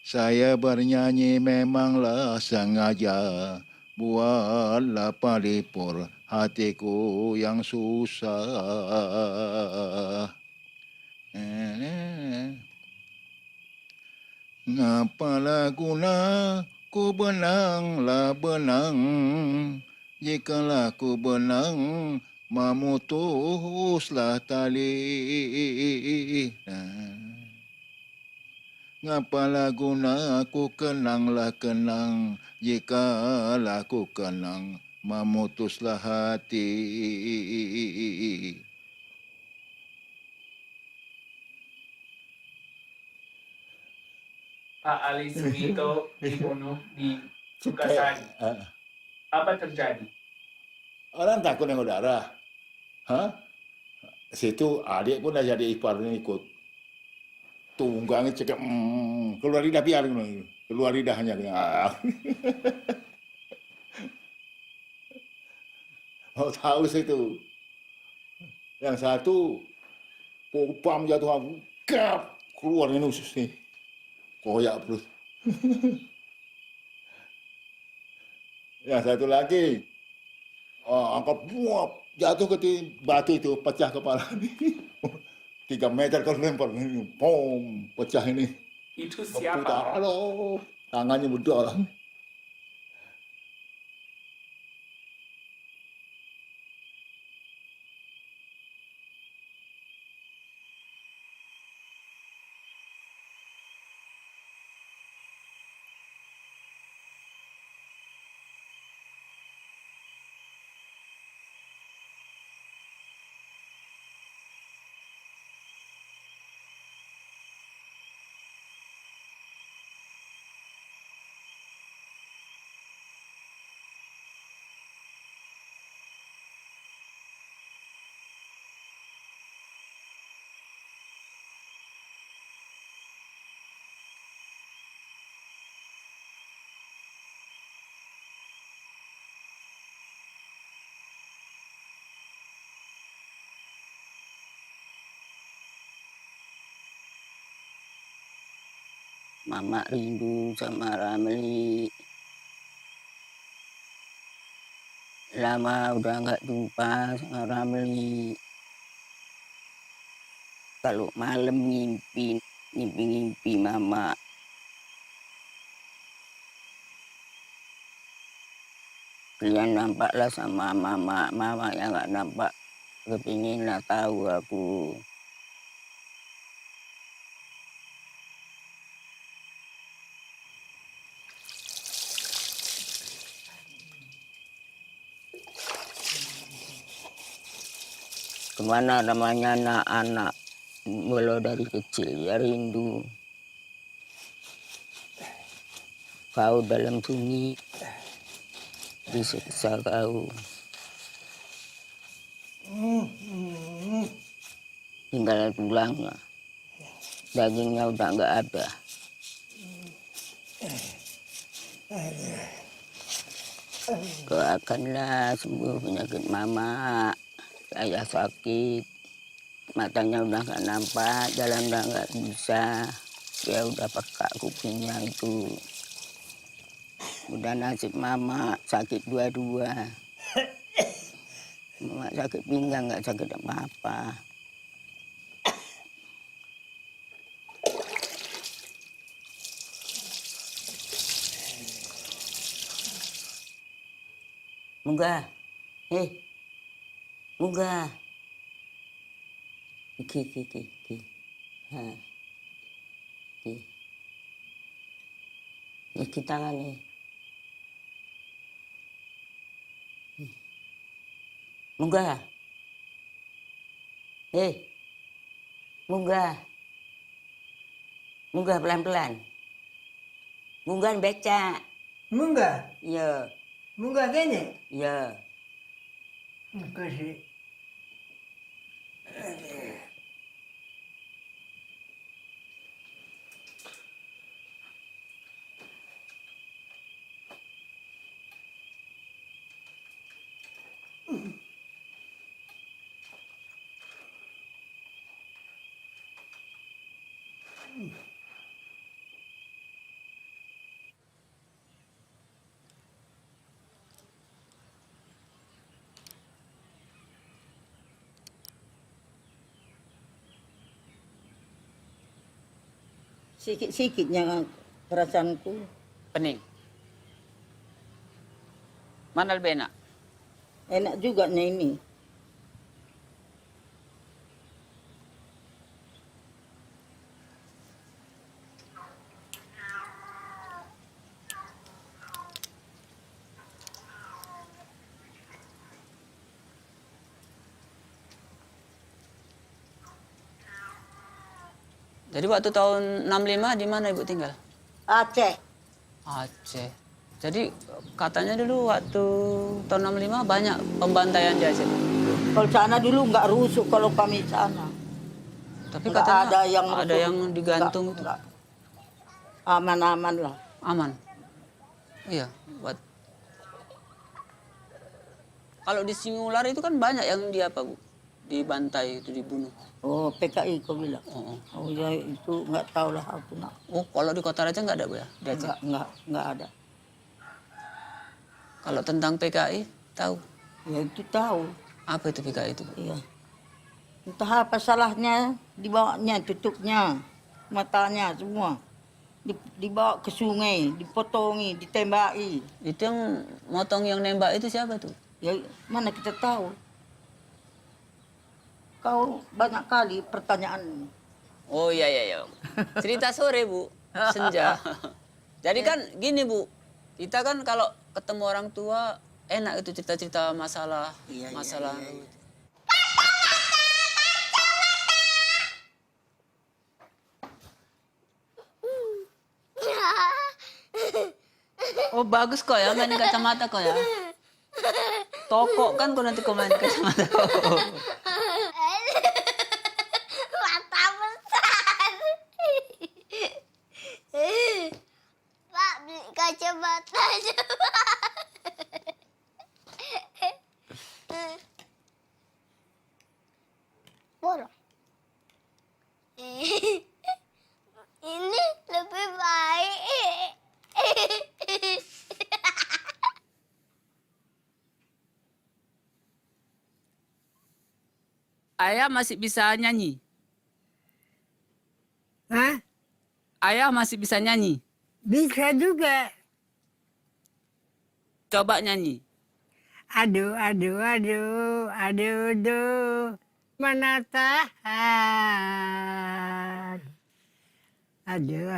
Saya bernyanyi memanglah sengaja, buatlah palipur hatiku yang susah. Apalah guna ku benanglah benang, jikalau ku benang memutuslah tali. Ngapalah guna aku kenanglah kenang, jikalau ku kenang memutuslah hati. Pak Ali Sugito dibunuh di Sukasari. Apa terjadi? Orang takut nengok darah. Hah? Situ adik pun dah jadi ipar ni ikut. Tunggangnya cakap, keluar lidah biar. Keluar lidahnya. Mau tahu situ. Yang satu, popam jatuh aku. Kap! Keluar ini usus ni. Koyak perut. Yang satu lagi, angkat buap. Jatuh ke batu itu, pecah kepala ni. 3 meter kalau lempar. Pom, pecah ini. Itu Berputar, siapa? aduh. Tangannya berdua. Mama rindu sama Ramli. Lama udah nggak jumpa sama Ramli. Kalau malam ngimpi mama. Kalian nampaklah sama mama yang nggak nampak. Kepingin lah tahu aku. Kemana namanya anak-anak, mulai dari kecil ya rindu. Kau dalam sunyi, disiksa kau. Tinggal tulangnya, dagingnya udah nggak ada. Doakanlah sembuh penyakit mama. Saya sakit, matanya udah nggak nampak, jalan udah nggak bisa. Dia udah pekak kupingnya itu. Udah nasib mama sakit dua-dua. Mama sakit pinggang, nggak sakit apa-apa. Munggah, munggah. Iki. Ha. Iki tangan nih. Munggah. Munggah. Munggah pelan-pelan. Munggah beca. Munggah? Iya. Munggah gini? Iya. Makasih. Sikit-sikitnya perasaanku. Pening. Mana lebih enak? Enak juga nih ini. Jadi waktu tahun 65 di mana Ibu tinggal? Aceh. Aceh. Jadi katanya dulu waktu tahun 65 banyak pembantaian di Aceh. Kalau sana dulu nggak rusuk kalau kami sana. Tapi Nggak katanya ada yang rusuk. digantung itu. Nggak. Aman-aman lah. Aman. Iya, kalau di Singular itu kan banyak yang Bu? Dibantai itu dibunuh. Oh, PKI kau bilang. Oh. Oh ya itu nggak tahu lah aku nak. Oh, kalau di Kota Raja nggak ada Bu ya? Di Aceh? Nggak ada. Kalau tentang PKI tahu? Ya itu tahu. Apa itu PKI itu? Iya. Entah apa salahnya, dibawanya, tutupnya, matanya semua. Dibawa ke sungai, dipotongi, ditembaki. Itu yang motong yang nembak itu siapa tuh? Ya mana kita tahu. Kau banyak kali pertanyaan. Oh iya. Cerita sore Bu, senja. Jadi kan gini Bu, kita kan kalau ketemu orang tua enak itu cerita-cerita masalah. Iya. Oh bagus kok ya main kacamata kok ya. Toko kan kok nanti kau main kacamata kok. Mata besar. Pak beli kacamata coba. Bolong. Ini lebih baik. Ayah masih bisa nyanyi? Hah? Ayah masih bisa nyanyi? Bisa juga. Coba nyanyi. Aduh, mana tahan. Aduh,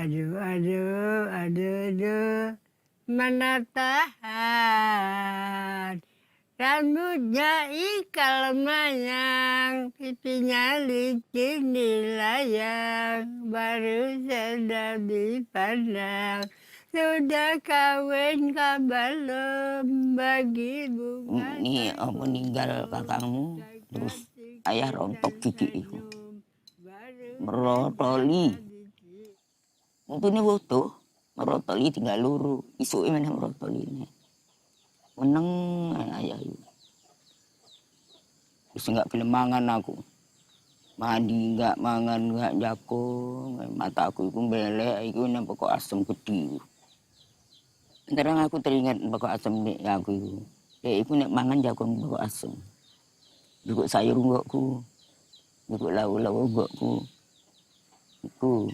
mana tahan. Rambutnya ikal mayang, pipinya licin dilayang, baru sedap dipandang. Sudah kawin kabalem bagi bunga. Ini meninggal kakakmu, terus ayah rontok gigi itu. Merotoli. Untuk ini foto, merotoli tinggal luru. Isuke mana merotoli ini. Meneng ayah itu. Terus enggak film mangan aku. Mandi enggak mangan enggak jako, mata aku itu belek, itu nampak kok asam gede. Sekarang aku teringat bakal asam nek aku itu. Iku nek mangan jagung bakal asam. Juga sayur enggakku. Juga lauk-lauk enggakku. Iku.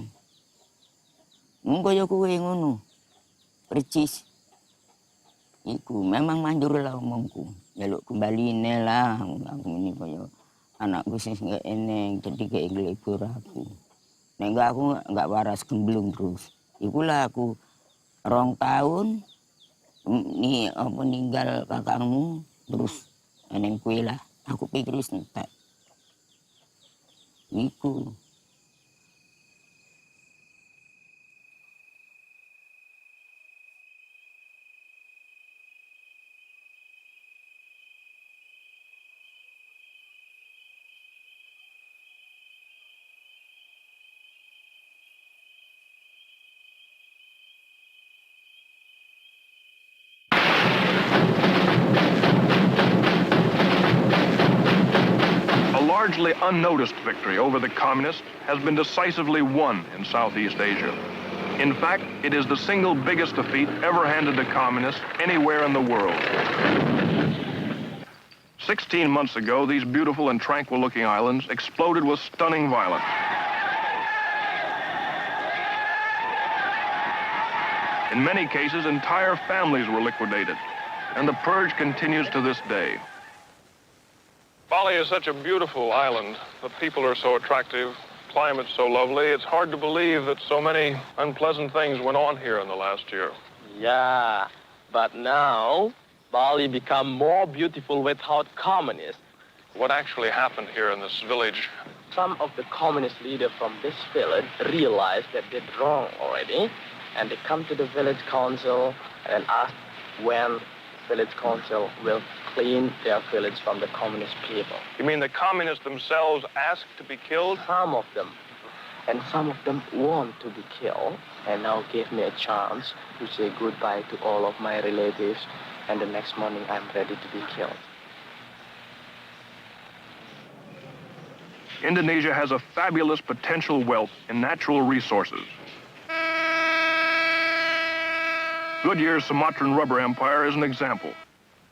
Mungko ya kowe ngono. Percis. Iku memang manjur lah omongku. Jaluk kembali lah aku ini koyo anakku sing enggak eneng jadi kayak ngelibur aku. Nek enggak aku enggak waras gemblung terus. Ikulah aku 2 tahun ini meninggal kakakmu terus eneng kue lah aku pikir wis entek iku. Largely unnoticed victory over the communists has been decisively won in Southeast Asia. In fact, it is the single biggest defeat ever handed to communists anywhere in the world. 16 months ago, these beautiful and tranquil-looking islands exploded with stunning violence. In many cases, entire families were liquidated, and the purge continues to this day. Bali is such a beautiful island. The people are so attractive, climate so lovely. It's hard to believe that so many unpleasant things went on here in the last year. Yeah, but now Bali become more beautiful without communists. What actually happened here in this village? Some of the communist leaders from this village realized that they did wrong already, and they come to the village council and ask when village council will clean their village from the communist people. You mean the communists themselves asked to be killed? Some of them. And some of them want to be killed, and now gave me a chance to say goodbye to all of my relatives, and the next morning I'm ready to be killed. Indonesia has a fabulous potential wealth in natural resources. Goodyear's Sumatran rubber empire is an example.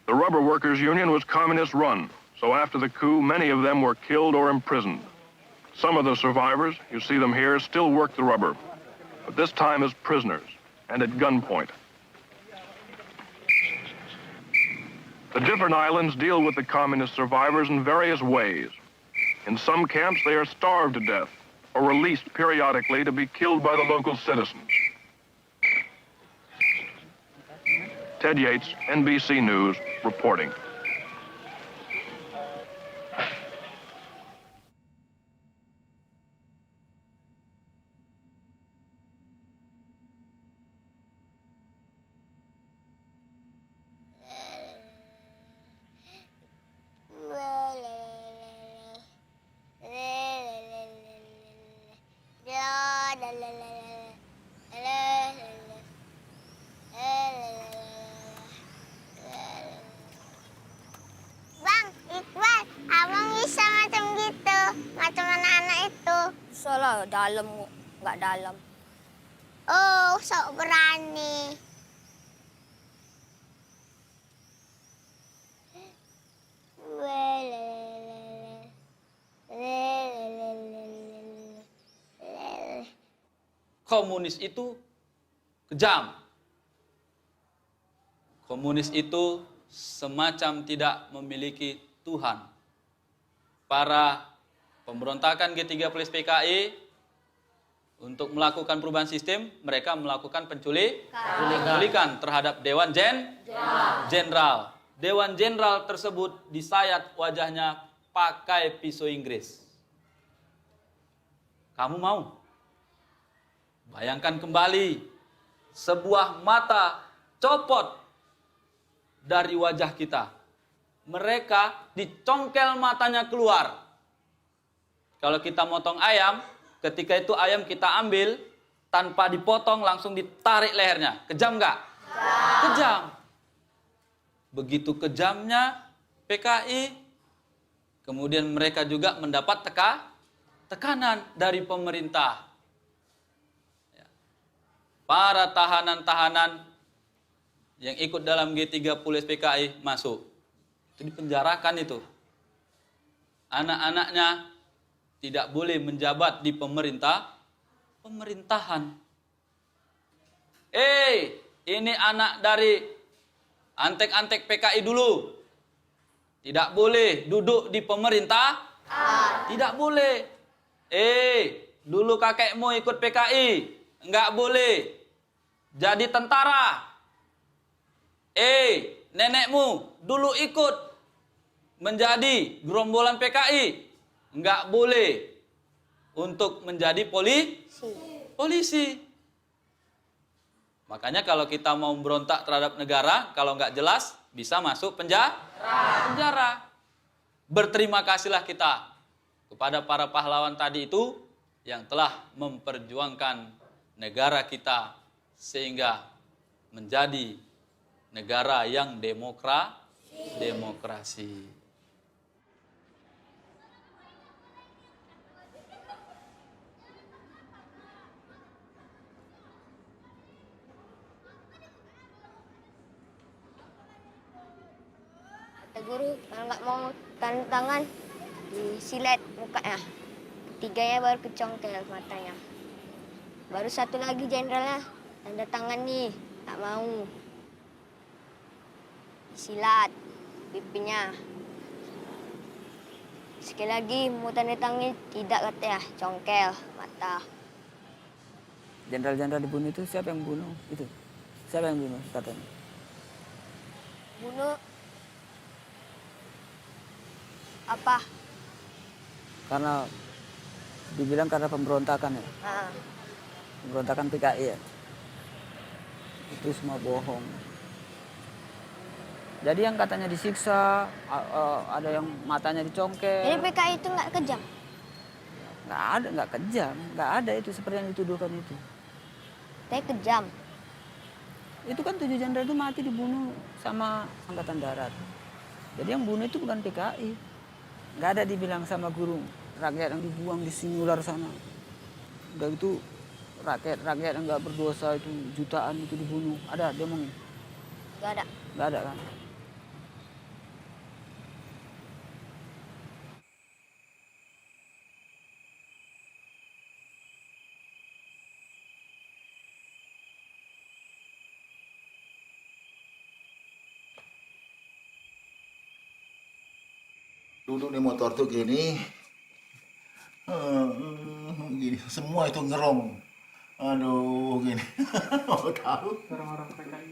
The Rubber Workers Union was communist-run, so after the coup, many of them were killed or imprisoned. Some of the survivors, you see them here, still work the rubber, but this time as prisoners and at gunpoint. The different islands deal with the communist survivors in various ways. In some camps, they are starved to death or released periodically to be killed by the local citizens. Ted Yates, NBC News, reporting. Bang, Iqbal, abang bisa macam gitu, macam anak-anak itu. Salah, dalam nggak dalam. Oh, sok berani. Komunis itu kejam. Komunis itu semacam tidak memiliki Tuhan. Para pemberontakan G30 PKI untuk melakukan perubahan sistem, mereka melakukan penculikan terhadap Dewan Jenderal. Dewan Jenderal tersebut disayat wajahnya pakai pisau Inggris. Kamu mau? Bayangkan kembali, sebuah mata copot dari wajah kita. Mereka dicongkel matanya keluar. Kalau kita motong ayam, ketika itu ayam kita ambil, tanpa dipotong langsung ditarik lehernya. Kejam nggak? Kejam. Begitu kejamnya PKI, kemudian mereka juga mendapat tekanan dari pemerintah. Para tahanan-tahanan yang ikut dalam G30 PKI masuk. Itu dipenjarakan itu. Anak-anaknya tidak boleh menjabat di pemerintahan. Ini anak dari antek-antek PKI dulu. Tidak boleh duduk di pemerintah. Tidak boleh. Dulu kakekmu ikut PKI. Enggak boleh jadi tentara. Nenekmu dulu ikut menjadi gerombolan PKI. Enggak boleh untuk menjadi polisi. Makanya kalau kita mau berontak terhadap negara, kalau enggak jelas, bisa masuk penjara. Berterima kasihlah kita kepada para pahlawan tadi itu yang telah memperjuangkan negara kita sehingga menjadi negara yang demokrasi. Kata guru, kalau nggak mau tanda tangan, disilet mukanya. Ketiganya baru kecongkel matanya. Baru satu lagi jenderalnya, tanda tangan nih. Tak mau. Silat pipinya. Sekali lagi mau tanda tangan tidak katanya, congkel mata. Jenderal-jenderal dibunuh itu siapa yang bunuh? Itu siapa yang bunuh katanya? Bunuh apa? Karena dibilang karena pemberontakan ya, Ah, pemberontakan PKI ya. Itu semua bohong. Jadi yang katanya disiksa, ada yang matanya jadi dicongkel. PKI itu nggak kejam. Nggak kejam, nggak ada itu seperti yang dituduhkan itu. Tapi kejam. Itu kan 7 jenderal itu mati dibunuh sama Angkatan Darat. Jadi yang bunuh itu bukan PKI. Nggak ada dibilang sama guru rakyat yang dibuang di Singular sana. Udah itu rakyat yang nggak berdosa itu jutaan itu dibunuh. Ada dia ngomongin? Nggak ada. Nggak ada kan? Duduk di motor tuh gini, gini semua itu ngerong. Aduh gini, mau tahu? Orang-orang PKI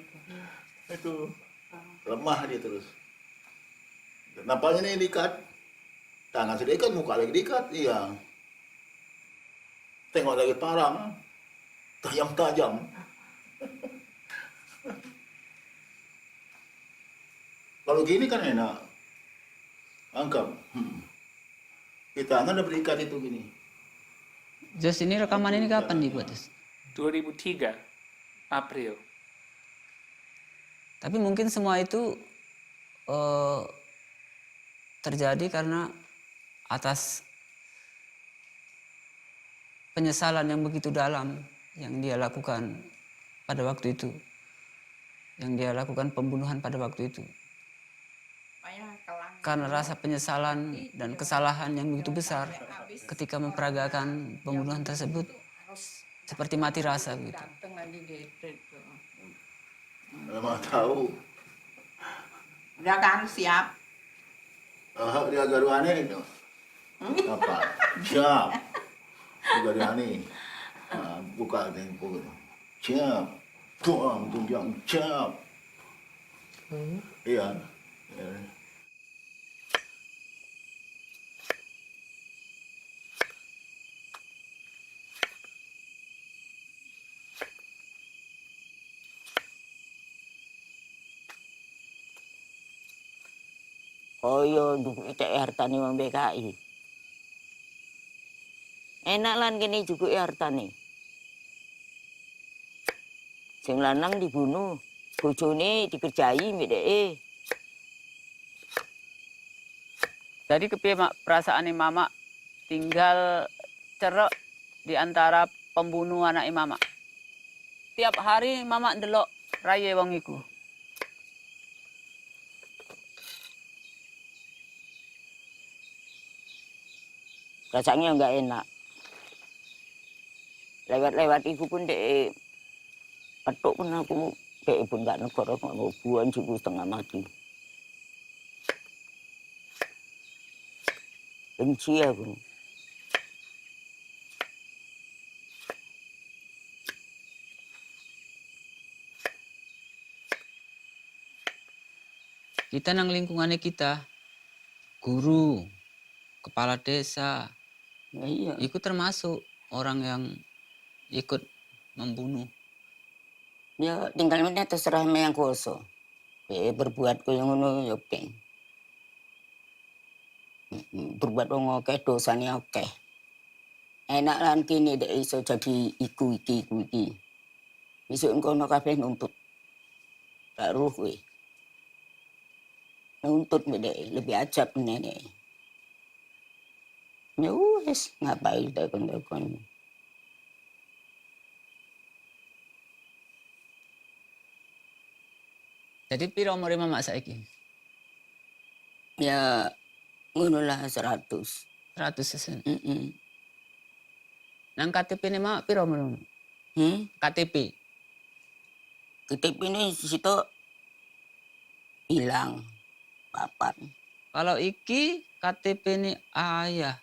Itu lemah dia terus. Nampaknya ini diikat, tangan sudah diikat, muka lagi diikat, iya. Tengok lagi parang, tajam-tajam. Kalau gini kan enak, angkat. Di tangan udah berikat itu gini. Jos, ini rekaman ini kapan dibuat, Jos? 2003 April. Tapi mungkin semua itu terjadi karena atas penyesalan yang begitu dalam yang dia lakukan pada waktu itu. Yang dia lakukan pembunuhan pada waktu itu. Karena rasa penyesalan dan kesalahan yang begitu besar ketika memperagakan pembunuhan tersebut seperti mati rasa gitu. Memang tahu. Udah kan siap. Dia garuane itu. Apa? Siap. Garuane. Buka tempo. Siap. Tuang tunjang siap. Iya. Oh iya, cek hartane wong PKI. Enak lan kene juga hartane. Sing lanang dibunuh, bojone dikerjai mbek dheke. Jadi kepiye mak perasaane Mama tinggal cerek di antara pembunuh anak Mama. Tiap hari Mama ndelok raye wong iku. Rasanya enggak enak. Lewat-lewat iku pun dek petuk pun aku dek pun enggak negara kok buan juga setengah mati. Benci aku. Kita nang lingkungannya kita, guru, kepala desa, Ya iya. itu termasuk orang yang ikut membunuh. Ya tinggal meneh terserah yang kuasa. Berbuat kaya ngono ya oke. Berbuat wong akeh dosane akeh. Enak lan kene dek iso jadi iku iki. Besok kono kabeh nuntut. Tak ruh kowe. Nuntut mbek lebih ajab meneh. Ya wis ngapain takon-takon. Jadi piro umure Mama saiki? Ya ngono lah 100. 100 sesen. Nang KTP ne Mama piro umurmu? KTP. KTP ini di situ hilang papan. Kalau iki KTP ini ayah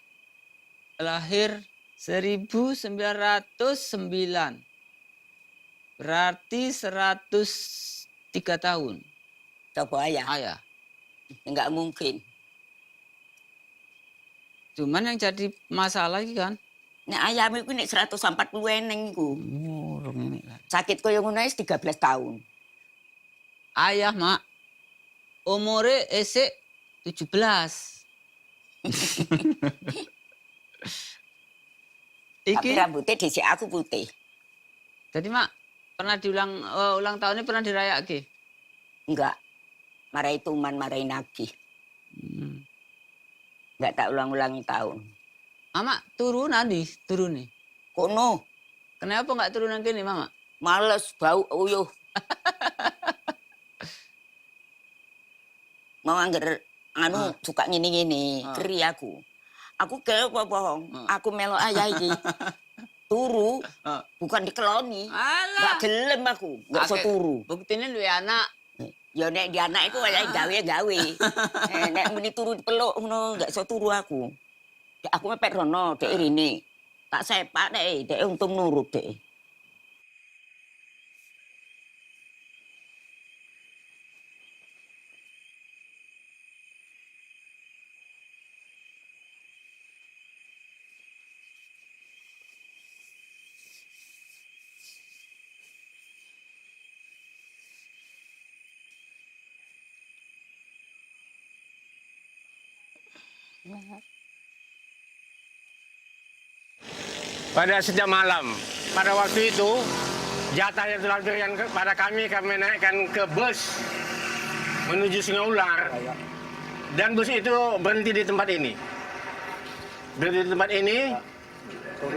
lahir 1909. Berarti 103 tahun. Coba ayah. Ayah. Enggak mungkin. Cuman yang jadi masalah iki kan. Nek ayam iku nek 140 eneng iku. Urung ini kan. Sakit koyo ngono wis 13 tahun. Ayah, Mak. Umure esek 17. Tapi Iki rambutnya dhisik aku putih. jadi Mak pernah diulang ulang tahunnya pernah dirayake? Enggak. Marai tuman, marai nagih. Enggak tak ulang-ulangi tahun. Mama turun nanti turun nih. Kono. Kenapa nggak turunan kini, Mama? Males bau uyuh. Mau angger anu suka ngene-ngene, keri aku. Aku kaya apa bohong. Aku melok ayah iki. Turu, bukan dikeloni. Enggak gelem aku, enggak iso turu. Buktine duwe anak. Ya nek di anak iku wayahe gawe-gawe. Nek muni turu dipeluk ngono enggak iso turu aku. Aku mepet rono, dek rene. Tak sepak dek untung nurut dek. Pada setiap malam, pada waktu itu jatah yang telah diberikan kepada kami naikkan ke bus menuju Sungai Ular, dan bus itu berhenti di tempat ini. Berhenti di tempat ini,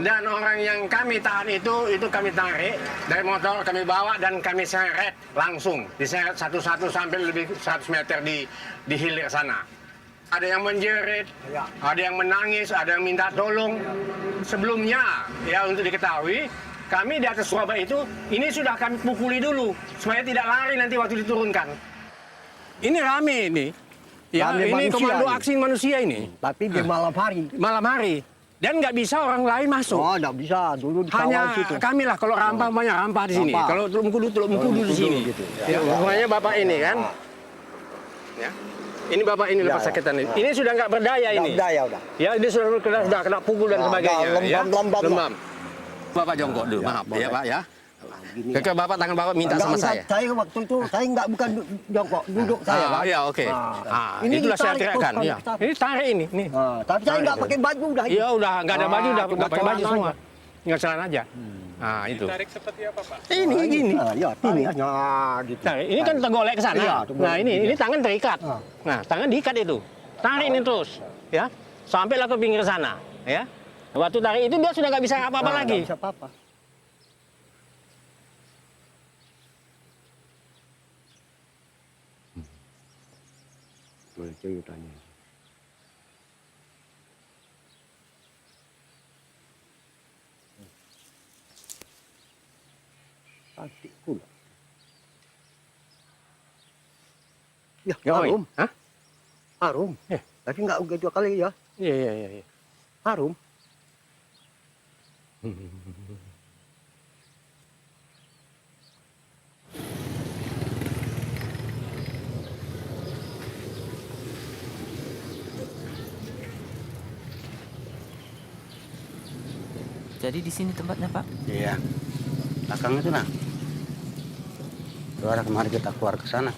dan orang yang kami tahan itu kami tarik dari motor, kami bawa dan kami seret langsung, diseret satu-satu sampai lebih 100 meter di hilir sana. Ada yang menjerit, ada yang menangis, ada yang minta tolong. Sebelumnya, ya untuk diketahui, kami di atas Surabaya itu, ini sudah kami pukuli dulu, supaya tidak lari nanti waktu diturunkan. Ini rame ini. Ya, Rame ini manusia komando ini. aksi manusia ini. Tapi di malam hari. Malam hari. Dan nggak bisa orang lain masuk. Oh, nggak bisa. Dulu di Hanya situ. kami lah, kalau rampah banyak rampah di sini. Rampah. Kalau Teluk Mengkudu di sini. Gitu. Ya, rumahnya bapak ini kan. Ya. Ini bapak ini lepas sakitan ini. Ini sudah nggak berdaya ini. Nggak berdaya udah. Ya, ini sudah kena pukul dan sebagainya. Lembam. Bapak jongkok dulu, maaf ya Pak ya. Kakak bapak, tangan bapak minta sama saya. Saya waktu itu, saya nggak bukan jongkok, duduk saya kan. Iya, oke. Ini Itulah saya ditarik teriakkan. terus Ya. kan. Ini tarik ini. Nih. Tapi saya nggak pakai baju udah. Iya, udah nggak ada baju, udah cuma nggak pakai baju celana semua. aja. Tinggal celana aja. Nah, itu. Tarik seperti apa, Pak? Ini gini. Ya, ini hanya gitu. Nah, ini kan tergolek ke sana. Iya, Nah, ini tangan terikat. Nah, tangan diikat itu. Tarik ini terus, ya. Sampailah ke pinggir sana, ya. Waktu tarik itu dia sudah nggak bisa apa-apa lagi. Nggak bisa apa-apa. Itu tanya. Cantik pula. Ya, harum. Hah? Harum. Tapi nggak udah 2 kali ya. Iya. Harum. Jadi di sini tempatnya, Pak? Iya. Belakang itu nah. Keluar kemarin kita keluar ke sana.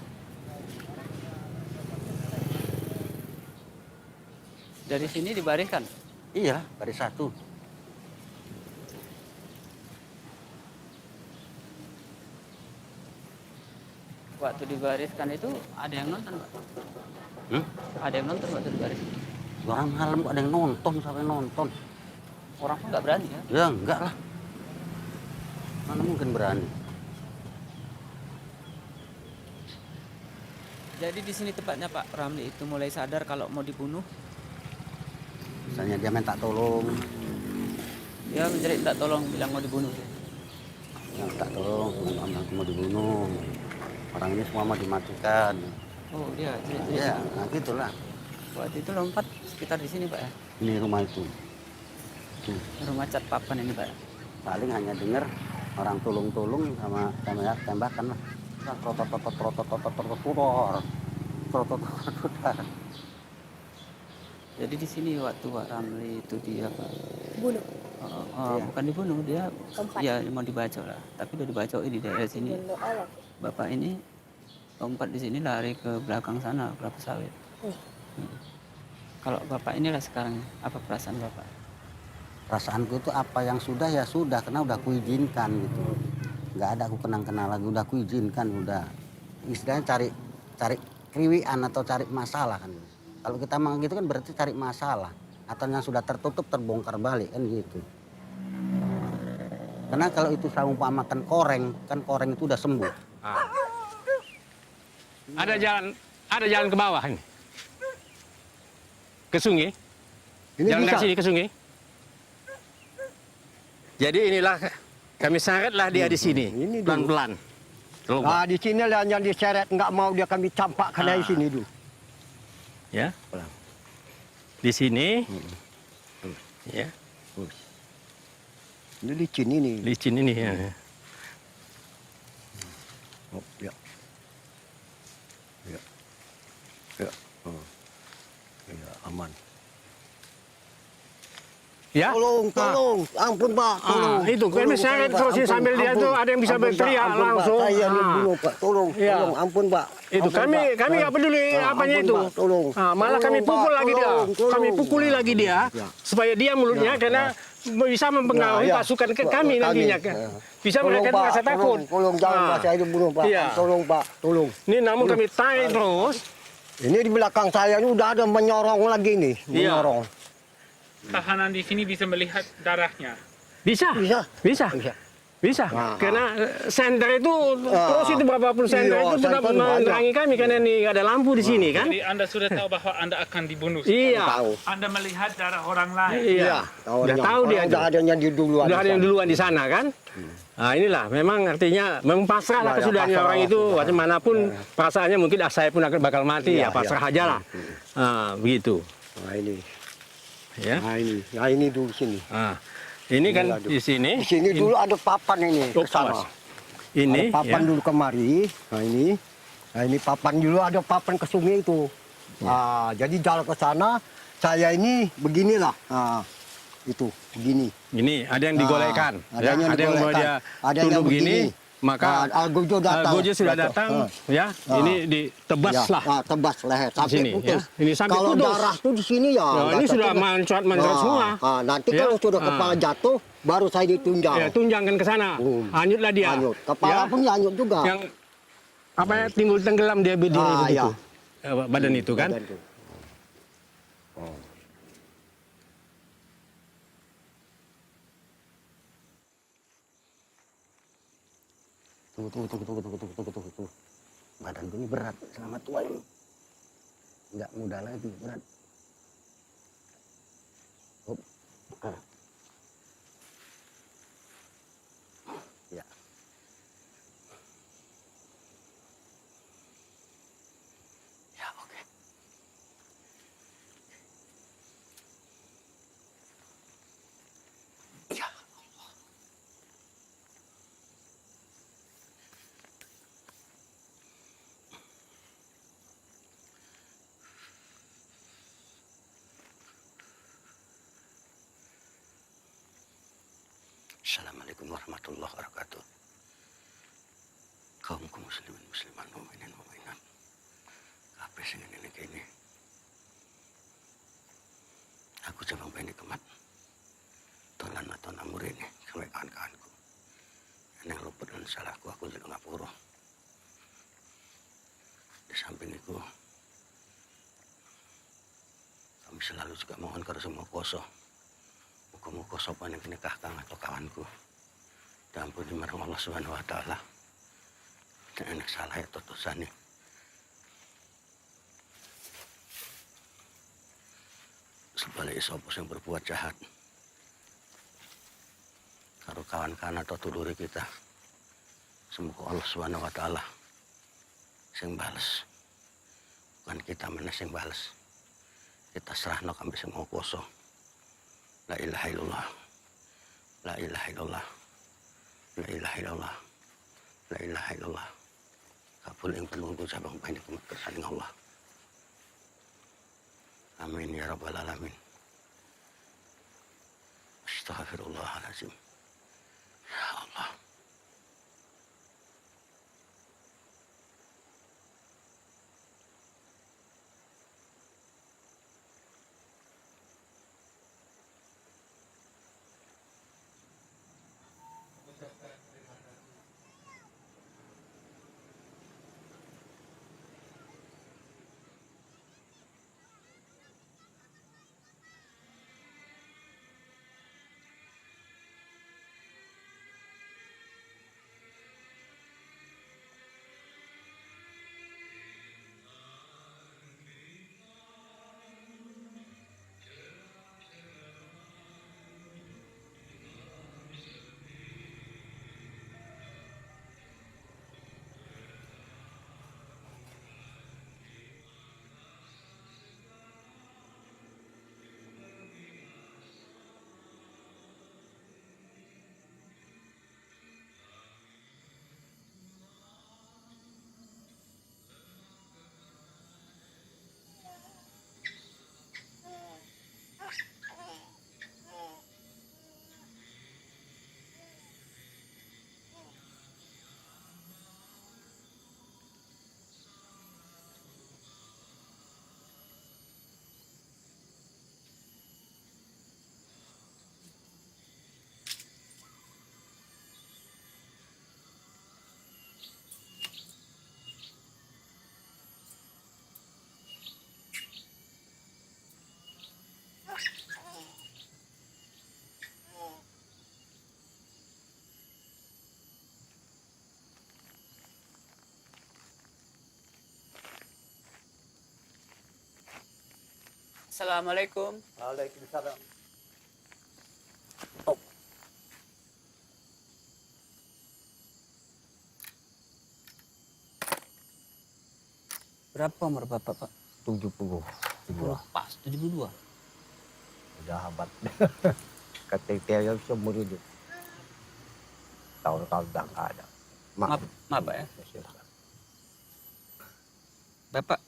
Dari sini dibariskan? Iya, baris 1. Waktu dibariskan itu ada yang nonton, Pak? Ada yang nonton waktu dibariskan? Orang malam kok ada yang nonton, sampai nonton. Orang pun nggak berani ya? Ya enggak lah. Mana mungkin berani. Jadi di sini tempatnya Pak Ramli itu mulai sadar kalau mau dibunuh. Misalnya dia minta tolong. Dia menjerit tak tolong bilang mau dibunuh. yang tak tolong teman-teman mau dibunuh. Orang ini semua mau dimatikan. Oh dia. Iya, nah gitulah. Waktu itu lompat sekitar di sini Pak ya? Ini rumah itu. Rumah cat papan ini Pak. Paling hanya dengar orang tulung-tulung sama ya tembakan lah. Jadi di sini waktu Pak Ramli itu dia Pak. Bunuh. Bukan dibunuh, dia Lompat. ya mau dibacok lah. Tapi udah dibacok di daerah sini. Bapak ini lompat di sini lari ke belakang sana, kelapa sawit. Kalau Bapak inilah sekarang, apa perasaan Bapak? Perasaanku itu apa yang sudah ya sudah, karena udah kuizinkan gitu. Nggak ada aku kenang-kenal lagi, udah kuizinkan, udah istilahnya cari kriwian atau cari masalah kan. Kalau kita memang gitu kan berarti cari masalah, atau yang sudah tertutup terbongkar balik kan gitu. Karena kalau itu saya umpamakan koreng, kan koreng itu udah sembuh. Ada jalan ke bawah ini. Ke sungai. Ini jalan bisa. dari sini ke sungai. Jadi inilah kami syaratlah dia di sini. Ini dulu. Pelan-pelan. Nah, di sini lah yang diseret, nggak mau dia kami campakkan dari sini dulu. Ya. Di sini. Ya. Ini licin ini. Licin ini ya. Oh, ya. Ya. Ya. Oh. Ya, aman. Ya. Tolong, ampun Pak, tolong. Itu kami syarat terus sambil dia tuh ada yang bisa berteriak langsung. Pak, saya dibunuh Pak, tolong, Ya. tolong, ampun Pak. Itu Ampun, kami Pak. nggak peduli apanya ampun, itu. Pak, tolong. Malah kami Tolong, pukul Pak, lagi dia. tolong. Kami pukuli lagi dia Ya. supaya dia mulutnya karena bisa mempengaruhi Ya, ya. pasukan ke kami nantinya. Bisa Tolong, mereka Pak, merasa takut. Tolong, jangan Pak, saya dibunuh Pak. Iya. Tolong Pak, tolong. Ini namun kami tarik terus. Ini di belakang saya ini udah ada menyorong lagi nih, Iya. menyorong. Tahanan di sini bisa melihat darahnya. Bisa. Bisa. Bisa. Karena senter itu terus itu berapa puluh senter Iya, itu sudah senter menerangi kami karena ini ada lampu di sini kan. Jadi Anda sudah tahu bahwa Anda akan dibunuh. Iya. Anda melihat darah orang lain. Iya. Udah tahu dia. Udah ada yang di duluan. Udah ada yang duluan di sana kan. Nah inilah memang artinya memang pasrah lah Ya, ya, kesudahannya pasrah orang lah, itu. sudah. Bagaimanapun perasaannya mungkin saya pun akan bakal mati ya Iya, pasrah iya. aja lah. Begitu. Nah ini. Ya. Nah ini dulu sini. Ini kan di sini. Di sini dulu ada papan ini ke sana. Ini ada papan ya. dulu kemari. Nah ini papan dulu ada papan ke sungai itu. Jadi jalan ke sana, saya ini beginilah. Itu begini. Ini ada yang digolekkan. Ada yang digolekkan. dia Ada tunduk yang begini. maka Algojo datang. Algojo sudah datang, ya. Ini ditebas Ya, lah. tebas leher Di sampai sini, putus. ya. Ini sampai Kalau putus. darah tuh di sini ya. Ya, ini nggak sudah terkena. mancrat semua. Nanti Ya. kalau sudah kepala jatuh, baru saya ditunjang. Ya, tunjangkan ke sana. Hanyutlah dia. Hanyut. Kepala Ya. pun hanyut juga. Yang apa ya, timbul tenggelam dia berdiri begitu. Badan itu kan. Badan itu. Tunggu. Badanku ini berat selama tua ini. Nggak mudah lagi, berat. Hop. Ya. Ya, oke. Ya Allah. Assalamualaikum warahmatullahi wabarakatuh. Kaumku muslimin musliman mukminin mukminat. Kabeh sing ngene kene. Aku coba pengen kemat. Tolan atau namur ini sampai kawan-kawanku. Yang luput dan salahku aku jadi ngapura. Di samping itu kami selalu juga mohon kepada semua kuasa. Muka-muka sopan yang kini kakang atau kawanku. Diampuni marang Allah Subhanahu wa Ta'ala. Dan enak salah ya dosane. Sebalik sapa yang berbuat jahat. Karo kawan-kawan atau tuduri kita. Semoga Allah Subhanahu wa taala sing bales. Bukan kita mana sing bales. Kita serahno kami semua kuasa. La ilaha illallah. La ilaha illallah. La ilaha illallah. La ilaha illallah. Kabul yang penuh sabang bainakum kesaling Allah. Amin ya rabbal alamin. Astaghfirullahaladzim. Ya Allah. Assalamualaikum. Waalaikumsalam. Berapa umur Bapak, Pak? 70. Pas, 72. Udah hebat. KTP yang seumur hidup. Tahun-tahun udah nggak ada. Maaf Pak ya. Bapak,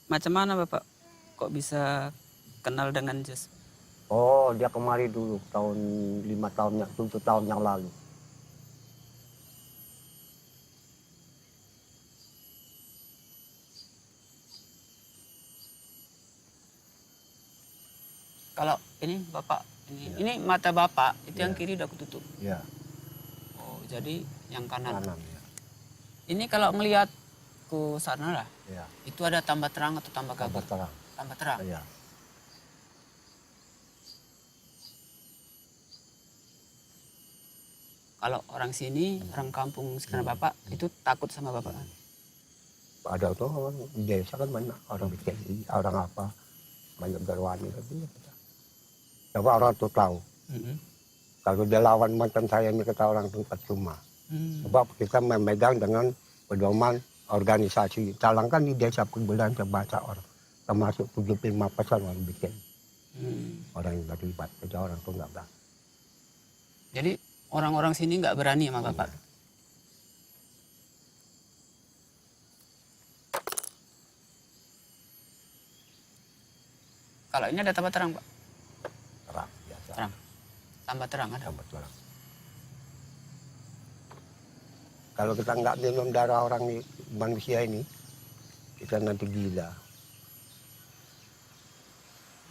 macam mana Bapak? Kok bisa kenal dengan Jus? Oh, dia kemari dulu tahun 5 tahun, 7 tahun yang lalu. Kalau ini Bapak, ini mata Bapak, itu yang kiri udah kututup. Iya. Oh, jadi yang kanan. Kanan, ya. Ini kalau ngelihat ke sana lah, Iya. itu ada tambah terang atau tambah kabut? Tambah terang. Tambah terang. Iya. Kalau orang sini, orang kampung sekitar Bapak, itu takut sama Bapak. Ada tuh orang di desa kan banyak orang BKI, orang apa, banyak garwani tapi coba orang tuh tahu. Kalau dia lawan mantan saya ini kata orang itu percuma. Sebab kita memegang dengan pedoman organisasi. Calangkan di desa Pembelaan terbaca orang, termasuk 75% orang BKI. Orang yang terlibat, jadi orang tuh nggak berani. Jadi orang-orang sini nggak berani sama Bapak. Kalau ini ada tambah terang, Pak? Terang, biasa. Terang. Tambah terang ada? Tambah terang. Kalau kita nggak minum darah orang manusia ini, kita nanti gila.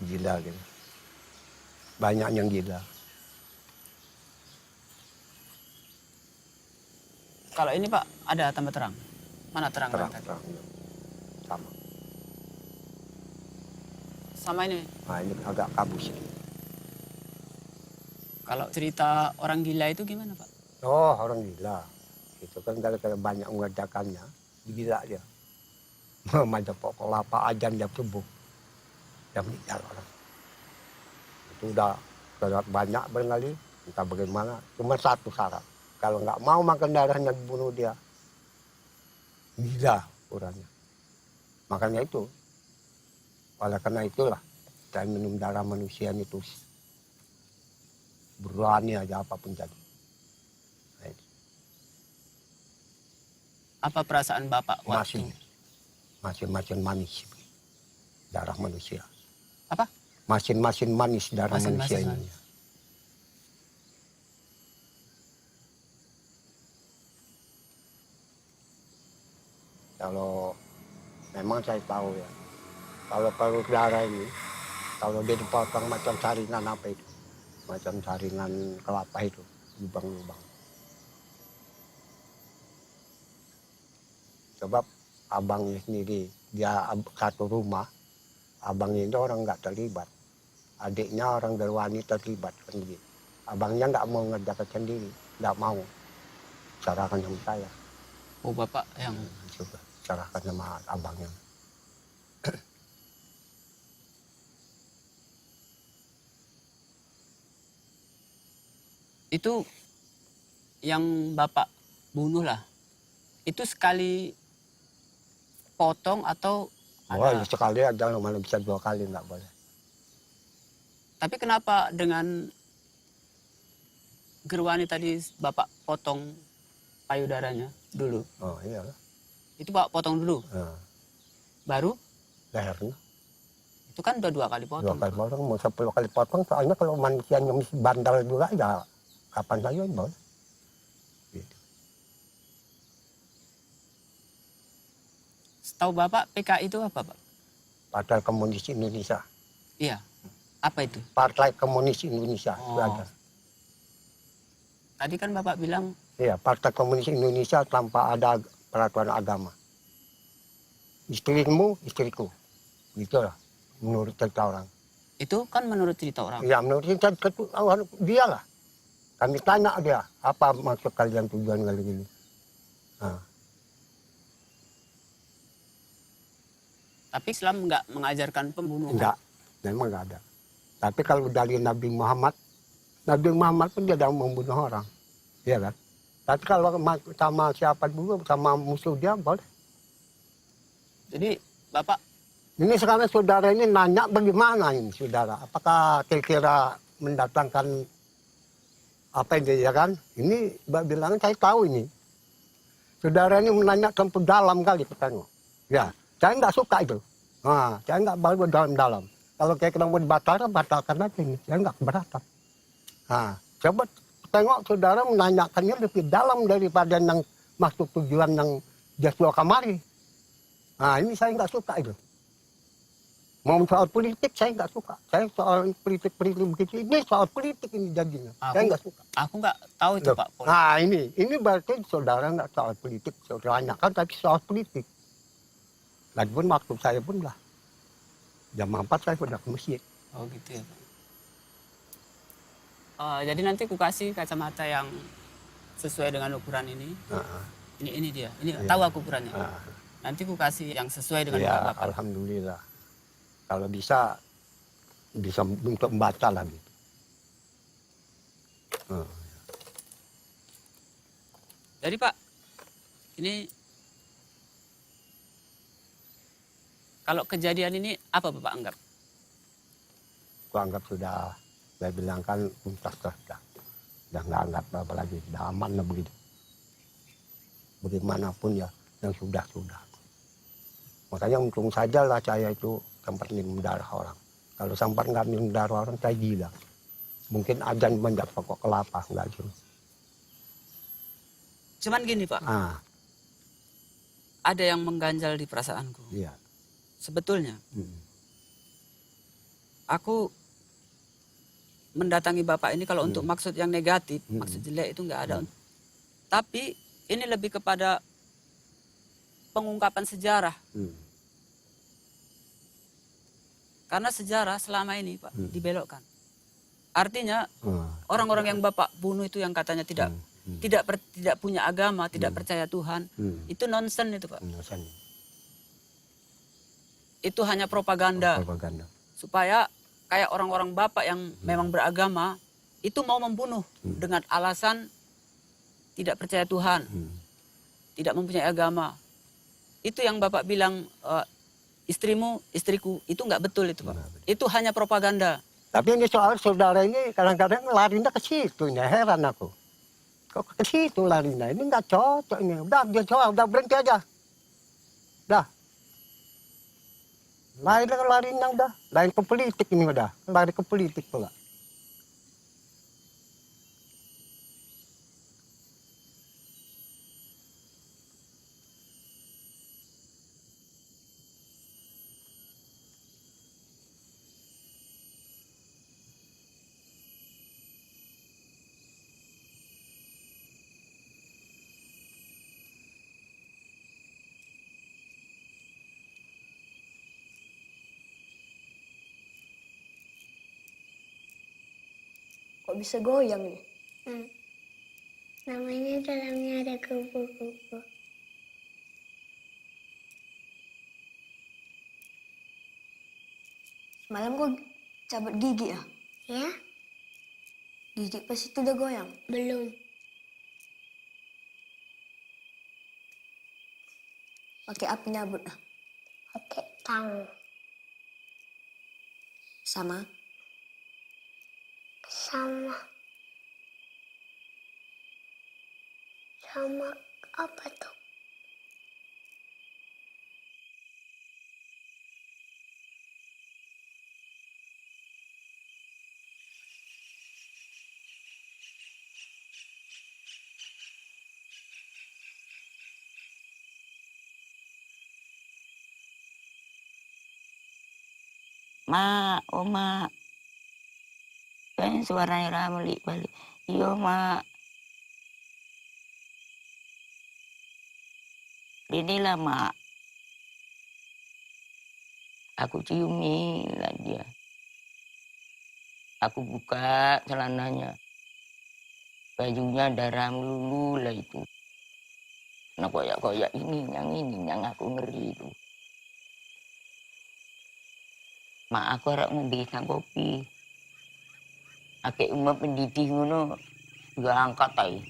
Gila gitu. Banyak yang gila. Kalau ini Pak, ada tambah terang? Mana terang? Terang. Sama. Sama ini? Nah ini agak kabus ini. Kalau cerita orang gila itu gimana Pak? Oh orang gila. Itu kan kalau banyak mengerjakannya, gila dia. Macam pokok kelapa ajan jam subuh. Jam meninggal orang. Itu udah banyak berkali, entah bagaimana. Cuma satu syarat. Kalau nggak mau makan darahnya bunuh dia. Gila orangnya. Makanya itu. Oleh karena itulah saya minum darah manusia itu berani aja apapun jadi. Nah, itu. Apa perasaan Bapak waktu? Masin manis darah manusia. Apa? Masin manis darah manusia ini. Kalau memang saya tahu ya, kalau perut darah ini, kalau dia dipotong macam saringan apa itu, macam saringan kelapa itu, lubang-lubang. Sebab abangnya sendiri, dia satu rumah, abangnya itu orang nggak terlibat. Adiknya orang Derwani terlibat sendiri. Abangnya nggak mau ngerjakan sendiri, nggak mau. Serahkan sama saya. Oh Bapak yang juga serahkan sama abangnya. Itu yang Bapak bunuh lah. Itu sekali potong atau ada? Sekali aja, mana bisa 2 kali nggak boleh. Tapi kenapa dengan Gerwani tadi Bapak potong payudaranya dulu? Oh iyalah. Itu Bapak potong dulu? Baru? Lehernya. Itu kan udah 2 kali potong. 2 kali potong, mau 10 kali potong, soalnya kalau manusianya masih bandel juga ya kapan saja boleh. Gitu. Setahu Bapak PKI itu apa Pak? Partai Komunis Indonesia. Iya. Apa itu? Partai Komunis Indonesia. Itu ada. Tadi kan Bapak bilang. Iya, Partai Komunis Indonesia tanpa ada peraturan agama. Istrimu, istriku. Gitulah, menurut cerita orang. Itu kan menurut cerita orang? Iya, menurut cerita orang, dia lah. Kami tanya dia, apa maksud kalian tujuan kali ini? Nah. Tapi Islam nggak mengajarkan pembunuhan? Enggak, memang nggak ada. Tapi kalau dari Nabi Muhammad pun dia tidak membunuh orang. Iya kan? Tapi kalau sama siapa dulu, sama musuh dia boleh. Jadi Bapak? Ini sekarang saudara ini nanya bagaimana ini saudara. Apakah kira-kira mendatangkan apa ini ya kan? Ini bilang saya tahu ini. Saudara ini menanya sampai dalam kali ketemu. Ya, saya nggak suka itu. Nah, saya nggak baru dalam-dalam. Kalau kayak kita mau batalkan aja ini. Saya nggak keberatan. Nah, coba tengok saudara menanyakannya lebih dalam daripada yang maksud tujuan yang Joshua kamari. Nah, ini saya nggak suka itu. Mau soal politik saya nggak suka. Saya soal politik begitu. Ini soal politik ini jadinya. Saya nggak suka. Aku nggak tahu itu Pak. Nah ini berarti saudara nggak soal politik. Saudara tanyakan tapi soal politik. Lagipun waktu saya pun lah. Jam 4 saya sudah ke masjid. Oh gitu ya Pak. Jadi nanti ku kasih kacamata yang sesuai dengan ukuran ini. Ini dia. Ini tahu aku ukurannya. Nanti ku kasih yang sesuai dengan ya, Bapak. Alhamdulillah. Kalau bisa untuk membaca lah gitu. Jadi Pak, ini kalau kejadian ini apa Bapak anggap? Aku anggap sudah, saya bilang kan tuntas sudah nggak anggap apa lagi, sudah aman lah begitu. Bagaimanapun ya, yang sudah. Makanya untung saja lah saya itu sempat minum darah orang. Kalau sempat nggak minum darah orang, saya gila. Mungkin ajan menjadi pokok kelapa, nggak juga. Cuman gini Pak, ada yang mengganjal di perasaanku. Iya. Sebetulnya, aku mendatangi Bapak ini kalau untuk maksud yang negatif, maksud jelek itu nggak ada. Tapi ini lebih kepada pengungkapan sejarah. Karena sejarah selama ini Pak dibelokkan. Artinya orang-orang yang Bapak bunuh itu yang katanya tidak punya agama, tidak percaya Tuhan, itu nonsen itu Pak. Itu hanya propaganda. Supaya kayak orang-orang Bapak yang memang beragama itu mau membunuh dengan alasan tidak percaya Tuhan, tidak mempunyai agama. Itu yang Bapak bilang istriku, itu nggak betul itu Pak. Itu hanya propaganda. Tapi ini soal saudara ini kadang-kadang larinya ke situ, heran aku. Kok ke situ larinya, ini nggak cocok ini. Udah, dia coba, udah berhenti aja. Udah. Larinya udah, lain ke politik ini udah, lari ke politik pula. Kok bisa goyang nih? Namanya dalamnya ada kupu-kupu. Semalam gue cabut gigi ya? Ya? Gigi pas itu udah goyang? Belum. Pakai apa nyabut ah? Pakai tang. Sama? Sama apa tuh? Mak, oh mak. Kayaknya suaranya Ramli balik. Iya mak. Inilah mak. Aku ciumi lah dia. Aku buka celananya. Bajunya darah melulu lah itu. Nah koyak-koyak ini yang aku ngeri itu. Mak aku harap ngombe kopi. Ake umah pendidih ngono gak angkat ae.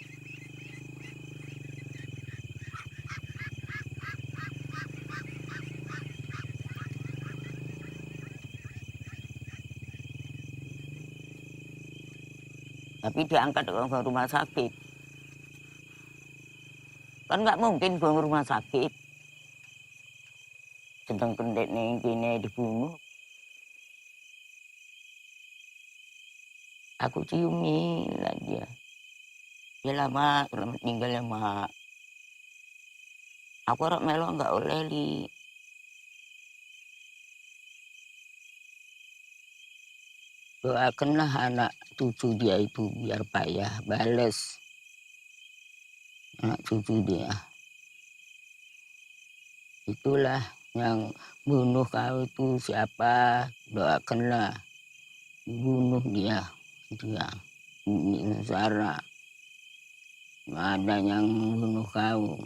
Tapi diangkat ke rumah sakit. Kan nggak mungkin ke rumah sakit. Sedang kendek nih kini dibunuh. Aku ciumi lah dia. Ya lama, selamat tinggal ya mak. Aku orang melo nggak oleh li. Doakanlah anak cucu dia itu biar payah bales. Anak cucu dia. Itulah yang bunuh kau itu siapa, doakanlah. Bunuh dia. Ini Sarah. Nggak ada yang bunuh kau.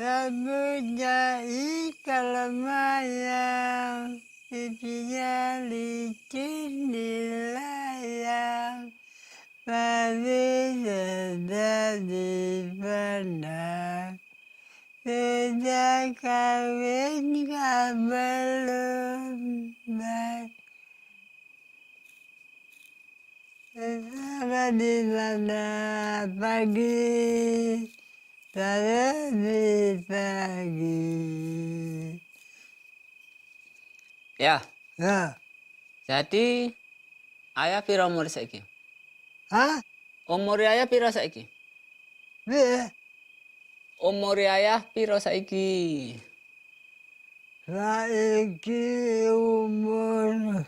Rambutnya ikan mayang, pipinya licin dilayang, mati sudah dipandang, sudah kawin kah belum baik. Bersama di mana pagi, di pagi. Ya. Ya. Jadi ayah pira umur saiki? Hah? Umur ayah pira saiki? Piye? Umur ayah pira saiki? Saiki umur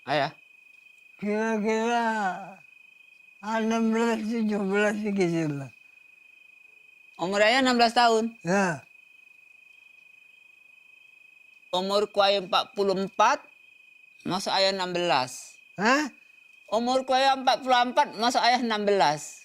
Ayah. Kira-kira 16-17 gitu lah. Umur ayah 16 tahun. Ya. Umurku ayah 44, masuk ayah 16. Hah? Umurku ayah 44, masuk ayah 16.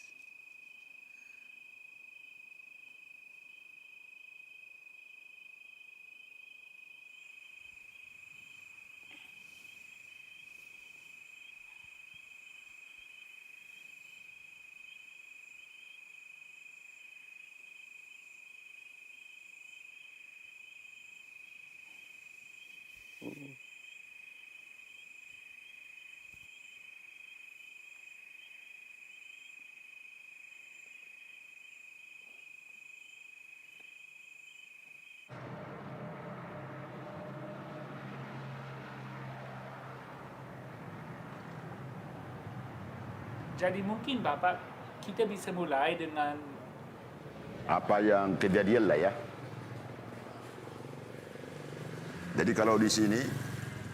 Jadi mungkin Bapak, kita bisa mulai dengan apa yang kejadian lah ya. Jadi kalau di sini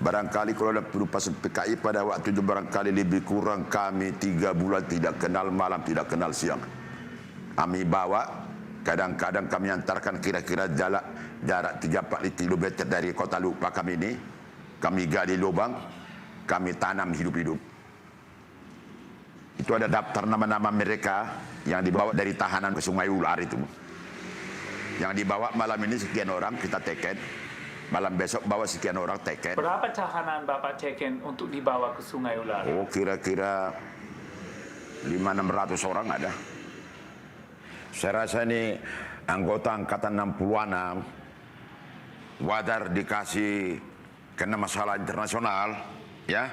barangkali kalau ada pasukan PKI pada waktu itu barangkali lebih kurang kami 3 bulan tidak kenal malam, tidak kenal siang. Kami bawa, kadang-kadang kami antarkan kira-kira jarak 3-4 kilometer dari kota Lupa kami ini. Kami gali lubang, kami tanam hidup-hidup. Itu ada daftar nama-nama mereka yang dibawa dari tahanan ke Sungai Ular itu. Yang dibawa malam ini sekian orang kita teken. Malam besok bawa sekian orang teken. berapa tahanan Bapak teken untuk dibawa ke Sungai Ular? Oh, kira-kira 500-600 orang ada. Saya rasa ini anggota angkatan 66. Wadar dikasih kena masalah internasional, ya.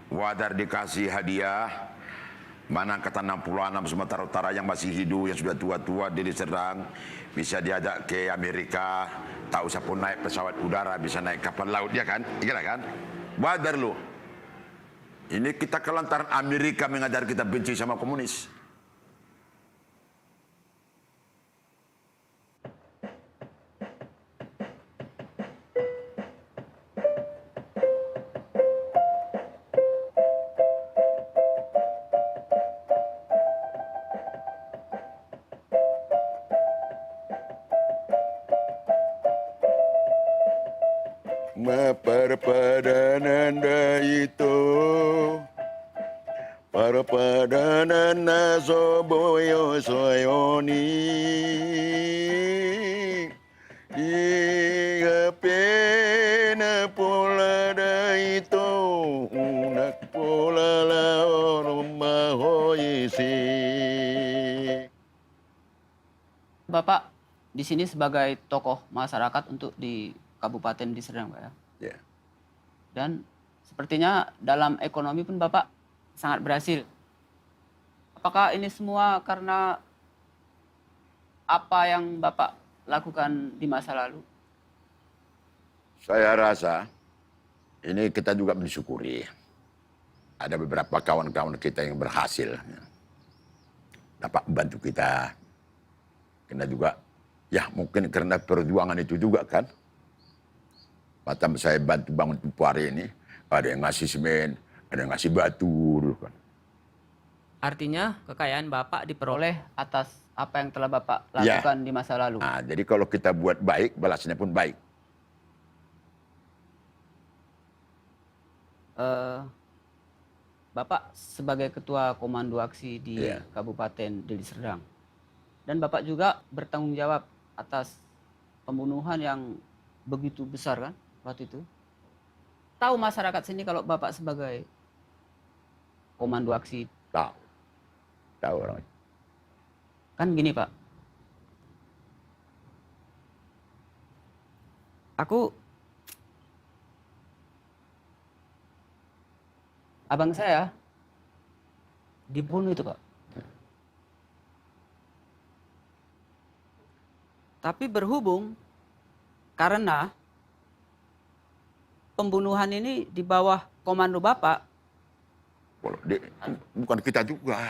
Wadar dikasih hadiah. Mana angkatan 66 Sumatera Utara yang masih hidup, yang sudah tua-tua di Serdang, bisa diajak ke Amerika, tak usah pun naik pesawat udara, bisa naik kapal laut, ya kan? Iya kan? Wadar lu. Ini kita kelantaran Amerika mengajar kita benci sama komunis. Perpadananda itu perpadananda soboyo soyoni iga pena pola da itu unak pola la rumah hoisi. Bapak di sini sebagai tokoh masyarakat untuk di Kabupaten Deli Serdang, Pak ya. Yeah. Dan sepertinya dalam ekonomi pun Bapak sangat berhasil. Apakah ini semua karena apa yang Bapak lakukan di masa lalu? Saya rasa ini kita juga mensyukuri. Ada beberapa kawan-kawan kita yang berhasil dapat membantu kita. Karena juga ya mungkin karena perjuangan itu juga kan. Macam saya bantu bangun Tupuari ini, ada yang ngasih semen, ada yang ngasih batu. Kan. Artinya kekayaan Bapak diperoleh atas apa yang telah Bapak lakukan di masa lalu. Nah, jadi kalau kita buat baik, balasnya pun baik. Bapak sebagai Ketua Komando Aksi di Kabupaten Deli Serdang. Dan Bapak juga bertanggung jawab atas pembunuhan yang begitu besar kan? Waktu itu tahu masyarakat sini kalau Bapak sebagai Komando Aksi? Tahu orang. Kan gini Pak, abang saya dibunuh itu Pak. Tapi berhubung karena pembunuhan ini di bawah komando Bapak. Bukan kita juga.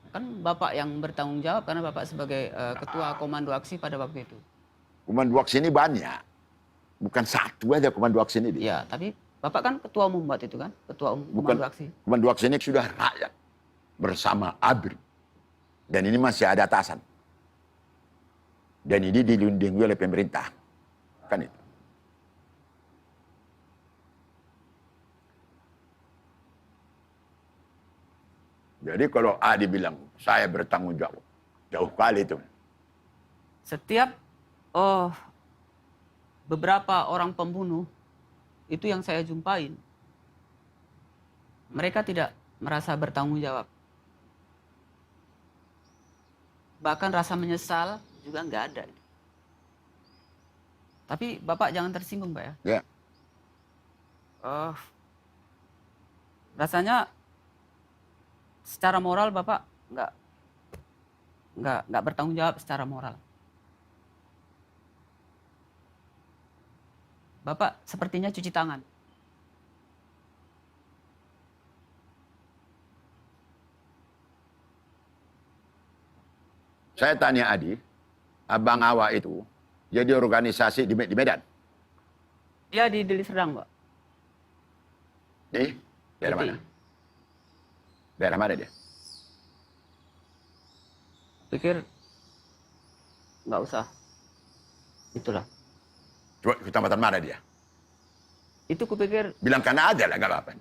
Kan Bapak yang bertanggung jawab karena Bapak sebagai Ketua Komando Aksi pada waktu itu. Komando Aksi ini banyak. Bukan satu aja Komando Aksi ini. Ya, tapi Bapak kan ketua umum waktu itu kan? Ketua umum Bukan, Komando Aksi. Komando Aksi ini sudah rakyat bersama ABRI. Dan ini masih ada atasan. Dan ini dilindungi oleh pemerintah. Kan itu. Jadi kalau Adi bilang, saya bertanggung jawab. Jauh kali itu. Setiap beberapa orang pembunuh itu yang saya jumpain, mereka tidak merasa bertanggung jawab. Bahkan rasa menyesal juga nggak ada. Tapi Bapak jangan tersinggung, Pak ya. Ya. Rasanya secara moral Bapak nggak bertanggung jawab secara moral. Bapak sepertinya cuci tangan. Saya tanya Adi, Abang Awa itu jadi organisasi di Medan. Dia di Deli Serdang, Pak. Di daerah mana? Daerah mana dia? Pikir nggak usah. Itulah. Coba kecamatan mana dia? Itu kupikir. Bilang karena ada lah, nggak apa-apa.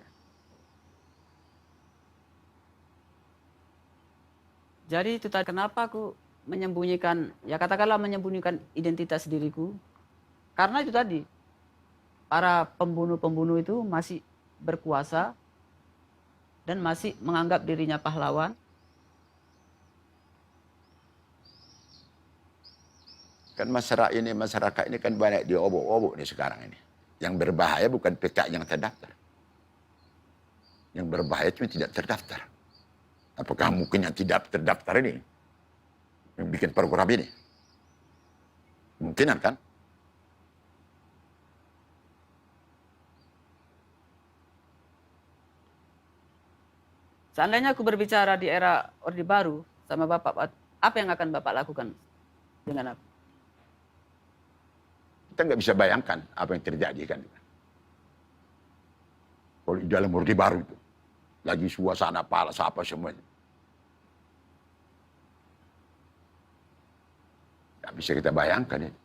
Jadi itu tadi kenapa aku menyembunyikan, ya katakanlah menyembunyikan identitas diriku. Karena itu tadi, para pembunuh-pembunuh itu masih berkuasa dan masih menganggap dirinya pahlawan. Kan masyarakat ini kan banyak diobok-obok nih sekarang ini. Yang berbahaya bukan PKI yang terdaftar. Yang berbahaya cuma tidak terdaftar. Apakah mungkin yang tidak terdaftar ini yang bikin program ini? Mungkinan kan? Seandainya aku berbicara di era Orde Baru sama Bapak, apa yang akan Bapak lakukan dengan aku? Kita nggak bisa bayangkan apa yang terjadi kan. Kalau di dalam Orde Baru itu, lagi suasana palas apa semuanya. Nggak bisa kita bayangkan itu.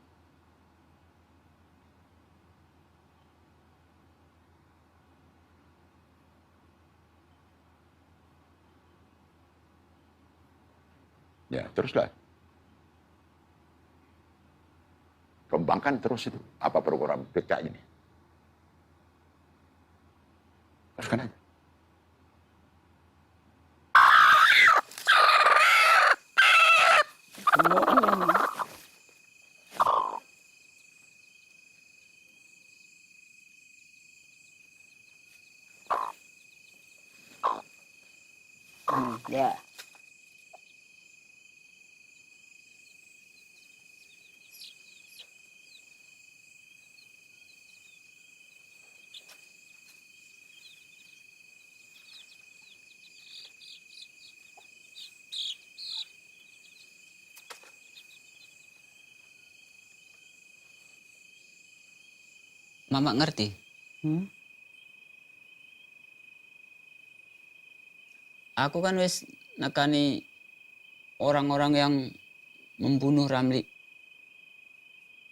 Ya, teruslah. Kembangkan terus itu. Apa program PKI ini? Teruskan aja. Ya. Mama ngerti? Aku kan wis nekani orang-orang yang membunuh Ramli.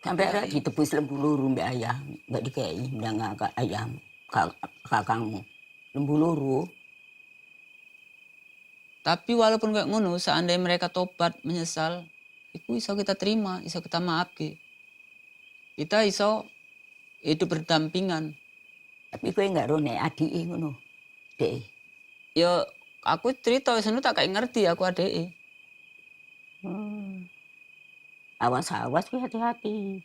Sampai ada ditebus lembu luru mbak ayah, mbak dikei ndang ayam kakangmu. Lembu luru. Tapi walaupun kayak ngono, seandainya mereka tobat, menyesal, itu iso kita terima, iso kita maafke. Kita iso hidup berdampingan. Tapi kowe nggak rone adike ngono. Dek. Ya aku cerita wis tak kayak ngerti aku adeke. Awas-awas kowe hati-hati.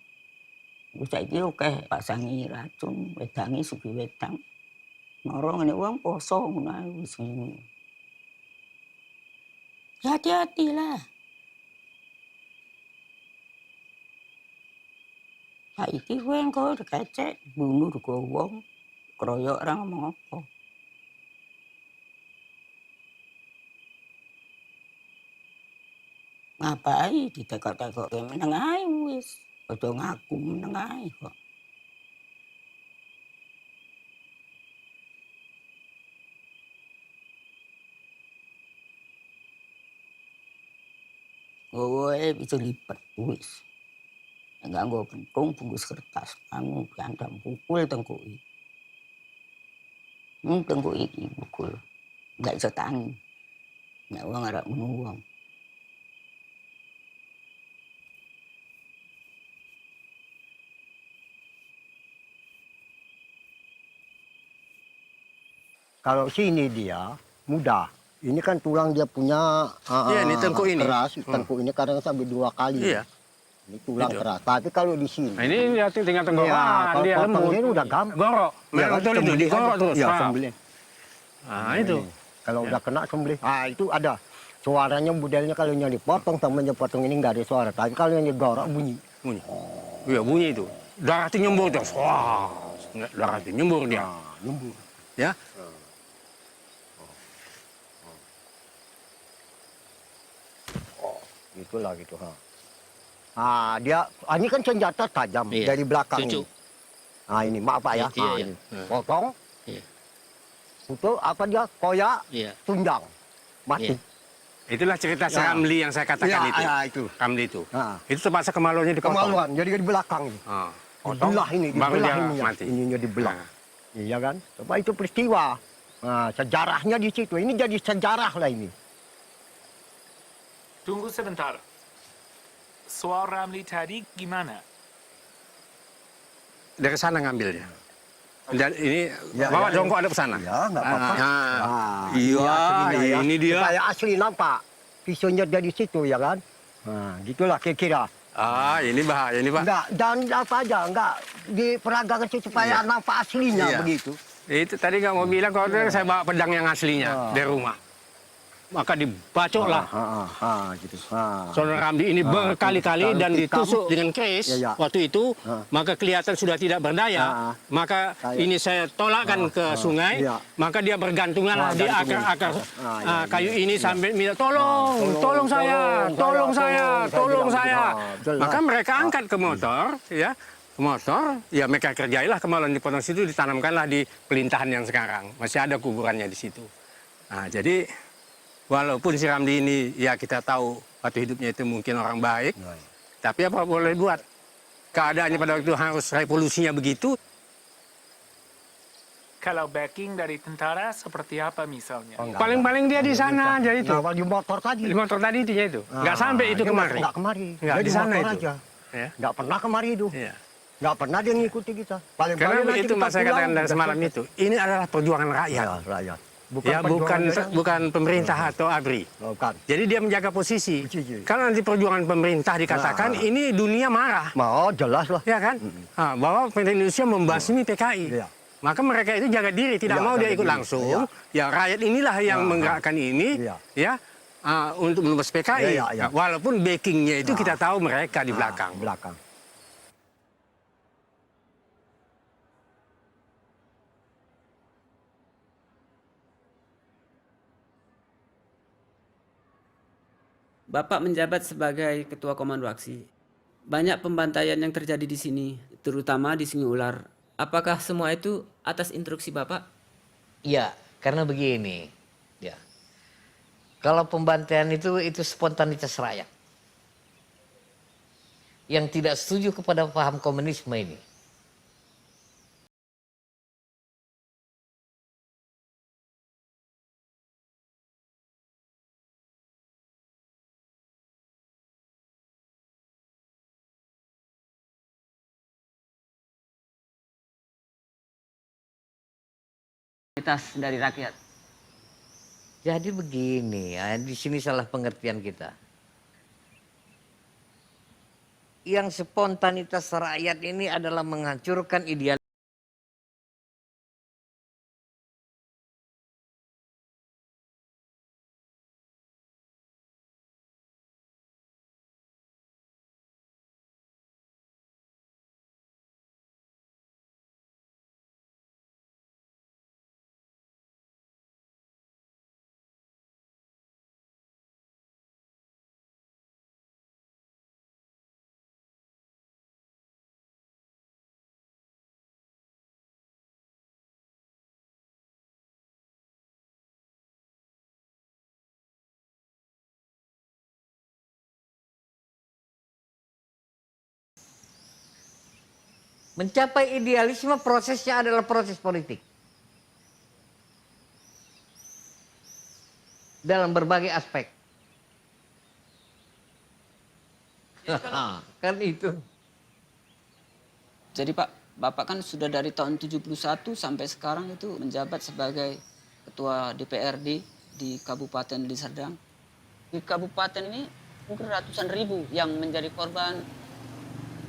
Wis saiki akeh pasangi racun, wedangi sugi wedang. Moro ngene wong poso ngono ae wis ngene. Hati-hati lah. Saiki kowe engko kecek bunuh rego wong, kroyok ora ngomong apa. Ngapain ditekok-tekok meneng ae wis. Aja ngaku meneng ae kok. Woe itu lipat wis. Nganggo pentung bungkus kertas, anu piandam pukul tengkui. Tengkui iki pukul. Enggak iso tangi. Nek wong arek ngono. Kalau sini dia mudah. Ini kan tulang dia punya Iya, ini tengkuk ini. keras. Tengkuk ini kadang sampai 2 kali. Iya. Ini tulang Gitu. keras. Tapi kalau di sini. Nah, ini dia tinggal Iya, tenggorokan, kalau dia potong lembut. ini udah gampang. Gorok. Iya, Betul itu, sembelih digorok aja. terus. Iya, Nah. sembelih. Nah, itu. Kalau udah kena sembelih. Ah, itu ada. Suaranya modelnya kalau yang dipotong temennya potong ini nggak ada suara. Tapi kalau yang digorok bunyi. Bunyi. Iya, bunyi itu. Darah itu nyembur terus. Wah. Darah itu nyembur dia. Nyembur. Ya. Itulah gitu. Dia ini kan senjata tajam dari belakang. Cucu. Ini. Nah ini maaf Pak ya. Iya, iya. Ini. Potong. Iya. Itu apa dia koyak, Iya. tunjang, mati. Iya. Itulah cerita si Ya. Ramli yang saya katakan Ya, itu. itu. Ramli itu. Nah. Itu terpaksa kemaluannya dipotong. Kemaluan, jadi di belakang. Ah. Potong, Dibelah ini, baru dibelah dia ininya. mati. Ininya dibelah. Iya kan? Coba itu peristiwa. Nah, sejarahnya di situ. Ini jadi sejarah lah ini. Tunggu sebentar. Soal Ramli tadi gimana? Dari sana ngambilnya. Dan ini Ya, bawa ya, jongkok ada ke sana. Ya, nggak apa-apa. Iya, ini dia. Supaya asli nampak. Pisaunya dari situ ya kan? Nah, gitulah kira-kira. Ini bahaya ini Pak. Enggak, dan apa aja, enggak diperagakan supaya nampak aslinya Iya. begitu. Itu tadi nggak mau bilang kalau saya bawa pedang yang aslinya dari rumah. Maka dibacok lah. Gitu. Saudara Ramli ini berkali-kali dan ditusuk dengan keris waktu itu, maka kelihatan sudah tidak berdaya. Maka ini saya tolakkan ke sungai, maka dia bergantungan lah di akar-akar kayu ini sambil minta tolong saya, tolong saya, tolong saya. Maka mereka angkat ke motor, ya. Motor, ya mereka kerjailah kemaluan di potong situ, ditanamkanlah di pelintahan yang sekarang. Masih ada kuburannya di situ. Nah, jadi walaupun si Ramli ini ya kita tahu waktu hidupnya itu mungkin orang baik, tapi apa boleh buat? Keadaannya pada waktu itu harus revolusinya begitu. Kalau backing dari tentara seperti apa misalnya? Paling-paling dia di sana aja itu. Nah, di motor tadi. Di motor tadi itu ya itu. Nggak sampai itu dia kemari. Nggak kemari. Nggak Dia di sana motor itu. aja. Ya. Nggak pernah kemari itu. Nggak pernah dia ngikuti kita. Paling-paling Karena nanti itu kita mas saya pulang, katakan dari udah semalam selesai. itu. Ini adalah perjuangan rakyat. Ya, rakyat. Bukan pemerintah atau ABRI. Bukan. Jadi dia menjaga posisi. Kalau nanti perjuangan pemerintah dikatakan ini dunia marah. Mau jelas lah. Ya kan? Bahwa pemerintah Indonesia membasmi PKI. Maka mereka itu jaga diri, tidak mau dia ikut langsung. Ya rakyat inilah yang menggerakkan ini, ya untuk menembus PKI. Walaupun backingnya itu kita tahu mereka di belakang. Bapak menjabat sebagai Ketua Komando Aksi. Banyak pembantaian yang terjadi di sini, terutama di Sungai Ular. Apakah semua itu atas instruksi Bapak? Iya, karena begini. Ya. Kalau pembantaian itu spontanitas rakyat. Yang tidak setuju kepada paham komunisme ini. Dari rakyat. Jadi begini, ya, di sini salah pengertian kita. Yang spontanitas rakyat ini adalah menghancurkan ideal. Mencapai idealisme prosesnya adalah proses politik. Dalam berbagai aspek. Kan itu. Jadi Pak, Bapak kan sudah dari tahun 71 sampai sekarang itu menjabat sebagai Ketua DPRD di Kabupaten Deli Serdang. Di kabupaten ini mungkin ratusan ribu yang menjadi korban.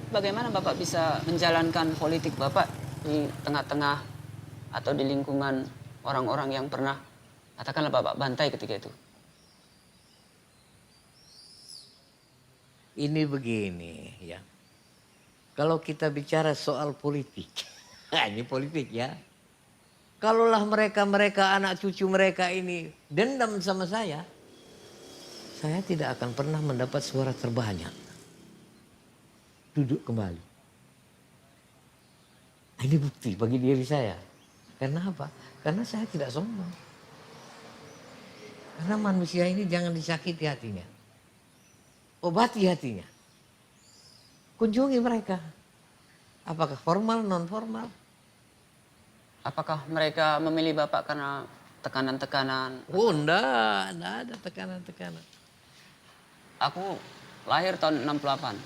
Bagaimana Bapak bisa menjalankan politik Bapak di tengah-tengah atau di lingkungan orang-orang yang pernah, katakanlah Bapak bantai ketika itu? Ini begini ya. Kalau kita bicara soal politik, ini politik ya. Kalaulah mereka anak cucu mereka ini dendam sama saya tidak akan pernah mendapat suara terbanyak. Duduk kembali. Ini bukti bagi diri saya. Karena apa? Karena saya tidak sombong. Karena manusia ini jangan disakiti hatinya. Obati hatinya. Kunjungi mereka. Apakah formal, non formal? Apakah mereka memilih Bapak karena tekanan-tekanan? Oh, enggak ada tekanan-tekanan. Aku lahir tahun 68.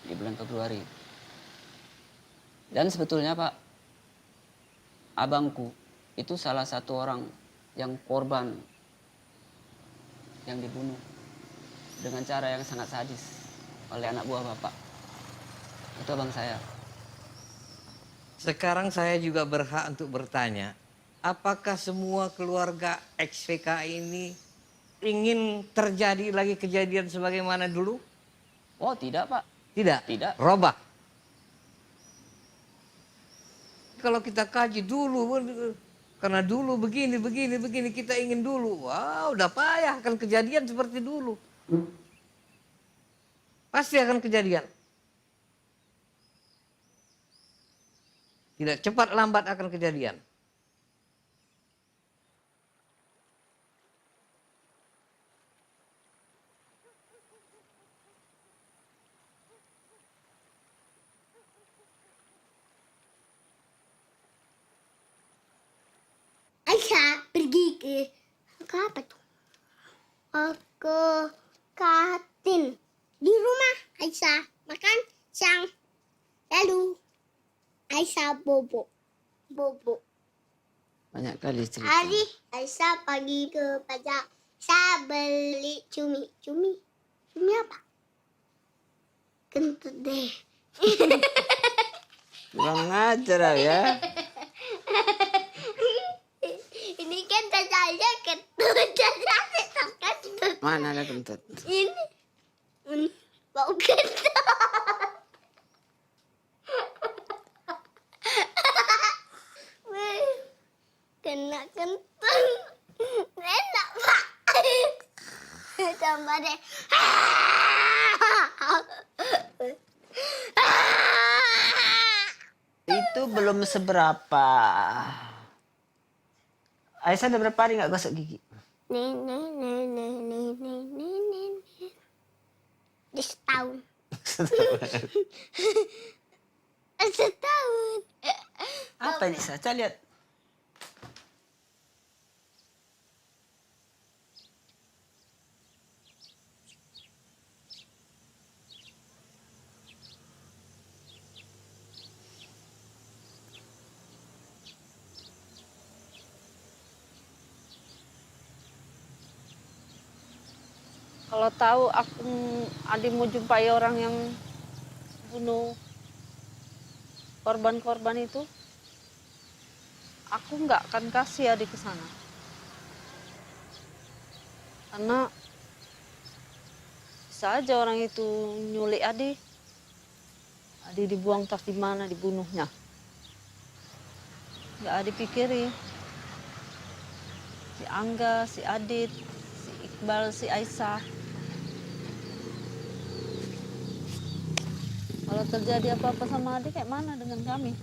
Di bulan Februari. Dan sebetulnya Pak, abangku itu salah satu orang yang korban yang dibunuh dengan cara yang sangat sadis oleh anak buah Bapak. Itu abang saya. Sekarang saya juga berhak untuk bertanya, apakah semua keluarga ex-PKI ini ingin terjadi lagi kejadian sebagaimana dulu? Oh tidak Pak. Tidak? Tidak. Robah. Kalau kita kaji dulu, karena dulu begini, kita ingin dulu. Wah, udah payah akan kejadian seperti dulu. Pasti akan kejadian. Tidak cepat lambat akan kejadian. Aisyah pergi ke apa tuh? Ke kantin. Di rumah Aisyah makan siang. Lalu Aisyah bobo. Banyak kali cerita. Hari Aisyah pergi ke pasar. Saya beli cumi. Cumi apa? Kentut deh. Kurang ajar ya. Ini kan saya kentut. Mana ada kentut? Ini bau kentut. Kena kentut. Enak Pak. Tambah deh. Itu belum seberapa. Aisyah udah berapa hari nggak gosok gigi? Nih. Di setahun. Setahun. Apa ini Saya lihat. Kalau tahu Adi mau jumpai orang yang bunuh korban-korban itu, aku nggak akan kasih Adi ke sana. Karena bisa aja orang itu nyulik Adi. Adi dibuang entah di mana dibunuhnya. Nggak dipikirin. Si Angga, si Adit, si Iqbal, si Aisyah. Kalau terjadi apa-apa sama adik, kayak mana dengan kami?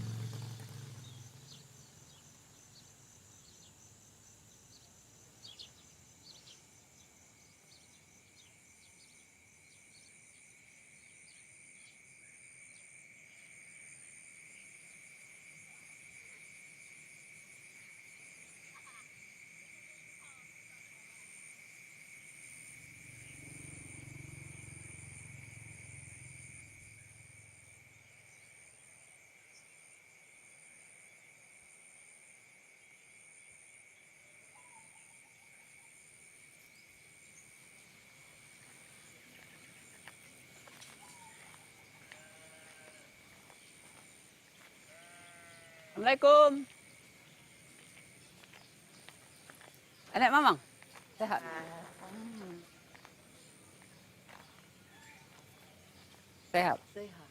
Assalamualaikum. Enek Mamang? Sehat? Sehat? Sehat.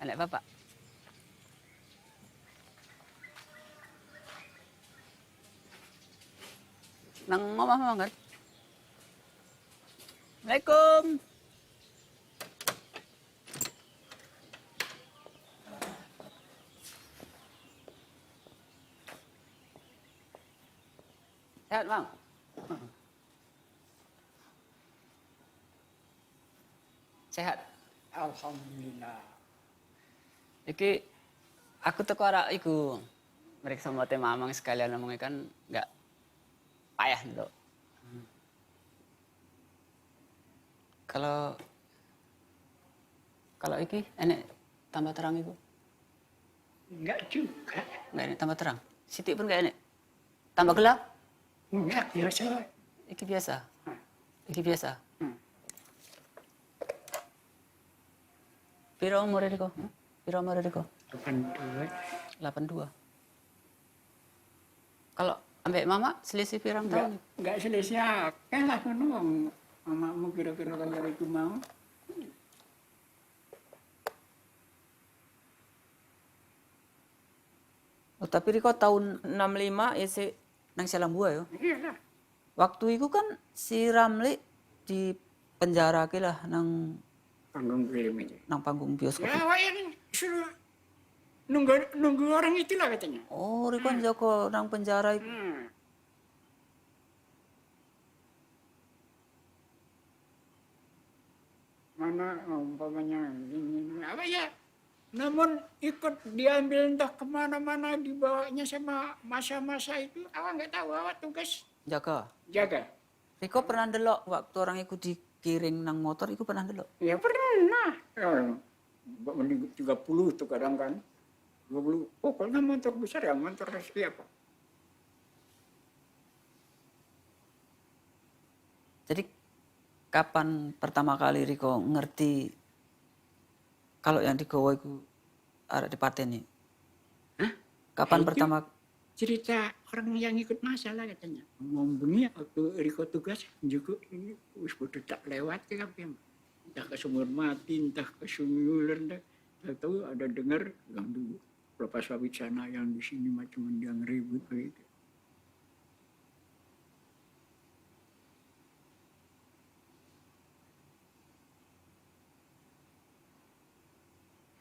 Enek Bapak? Nang ngomong Mamang kan? Assalamualaikum. Sehat, Mang? Sehat? Alhamdulillah. Iki aku teko arek iku mereka sama teh Mamang sekalian ngomongnya kan nggak payah dulu. Kalau iki enek tambah terang iku? Enggak juga. Enggak enek tambah terang. Siti pun enggak enek. Tambah gelap? Enggak, biasa. Iki biasa. Iki biasa. Piro umur Riko? Piro umur Riko? 82. 82. Kalau ambek Mama selisih pirang tahun? Enggak selisih akeh lah ngono. Mamamu kira-kira kaya iku mau. Oh, tapi Riko tahun 65 isi nang Selambua yo. Iyalah. Waktu itu kan si Ramli di penjara lah nang panggung film itu. Nang panggung bioskop. Ya, yang suruh nunggu orang itulah katanya. Oh, Riko Joko nang penjara itu. Mana umpamanya ini apa ya? Namun ikut diambil entah kemana-mana dibawanya sama masa-masa itu, awak nggak tahu awak tugas Jaga. jaga. Riko pernah delok waktu orang itu dikiring nang motor, itu pernah delok. Ya pernah. Ya, 30 tuh kadang kan. 20. Pokoknya motor besar ya motor resmi apa. Jadi kapan pertama kali Riko ngerti kalau yang digawa itu ada di pateni? Hah? Kapan Itu pertama? cerita orang yang ikut masalah katanya. Ngomongnya waktu Riko tugas juga ini wis bodoh tak lewat ke apa entah ke sumur mati, entah ke sungai ular, tahu ada dengar yang dulu Bapak Sawicana yang di sini macam yang ribut begitu.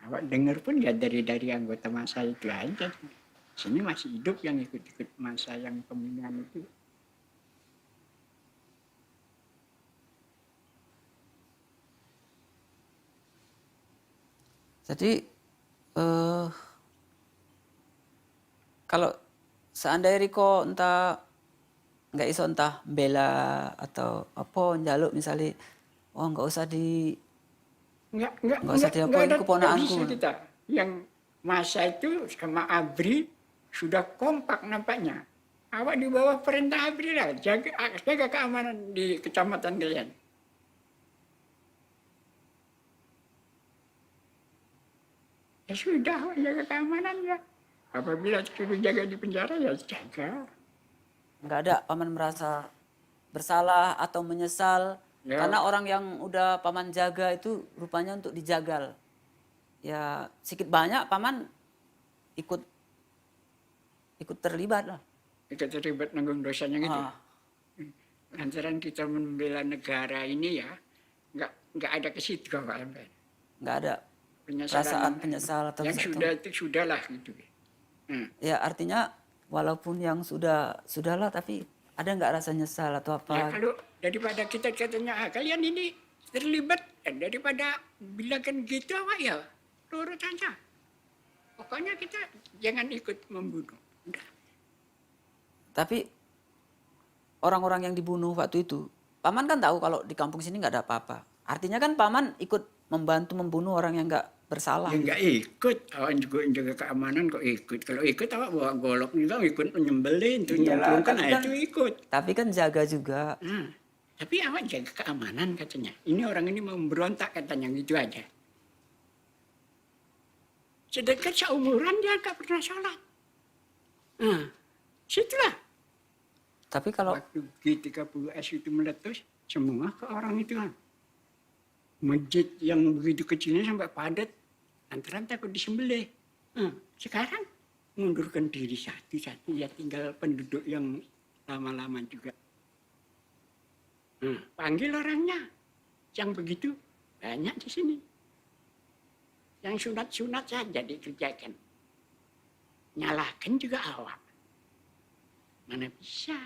Awak dengar pun ya dari anggota masa itu aja. Sini masih hidup yang ikut-ikut masa yang pemilihan itu. Jadi kalau seandainya Riko entah nggak iso entah bela atau apa njaluk misalnya, oh nggak usah Nggak usah diapain ada keponakanku. bisa kita. Yang masa itu sama Abri sudah kompak nampaknya. Awak di bawah perintah Abri lah, jaga keamanan di kecamatan kalian. Ya sudah, awak jaga keamanan ya. Apabila suruh jaga di penjara ya jaga. Nggak ada paman merasa bersalah atau menyesal Ya. karena orang yang udah paman jaga itu rupanya untuk dijagal. Ya sedikit banyak paman ikut terlibat lah. Ikut terlibat nanggung dosanya gitu. Lantaran kita membela negara ini ya, nggak ada ke situ Pak. Nggak ada perasaan penyesal atau yang sesuatu. sudah itu sudahlah gitu. Ya artinya walaupun yang sudahlah tapi ada nggak rasa nyesal atau apa? Ya kalau daripada kita katanya kalian ini terlibat, daripada bilangkan gitu apa ya, turut saja. Pokoknya kita jangan ikut membunuh. Udah. Tapi orang-orang yang dibunuh waktu itu, paman kan tahu kalau di kampung sini nggak ada apa-apa. Artinya kan paman ikut membantu membunuh orang yang nggak bersalah. Ya nggak ikut, awak juga jaga keamanan kok ikut. Kalau ikut awak bawa golok juga ikut menyembelih, itu nyemplungkan, itu ikut. Tapi kan jaga juga. Tapi awak jaga keamanan katanya. Ini orang ini mau memberontak katanya gitu aja. Sedangkan seumuran dia nggak pernah sholat. Nah, situlah. Tapi kalau waktu G30S itu meletus, semua ke orang itu kan. Masjid yang begitu kecilnya sampai padat, lantaran takut disembelih. Sekarang mundurkan diri satu-satu, ya tinggal penduduk yang lama-lama juga. Panggil orangnya, yang begitu banyak di sini. Yang sunat-sunat saja dikerjakan. Nyalahkan juga awak. Mana bisa?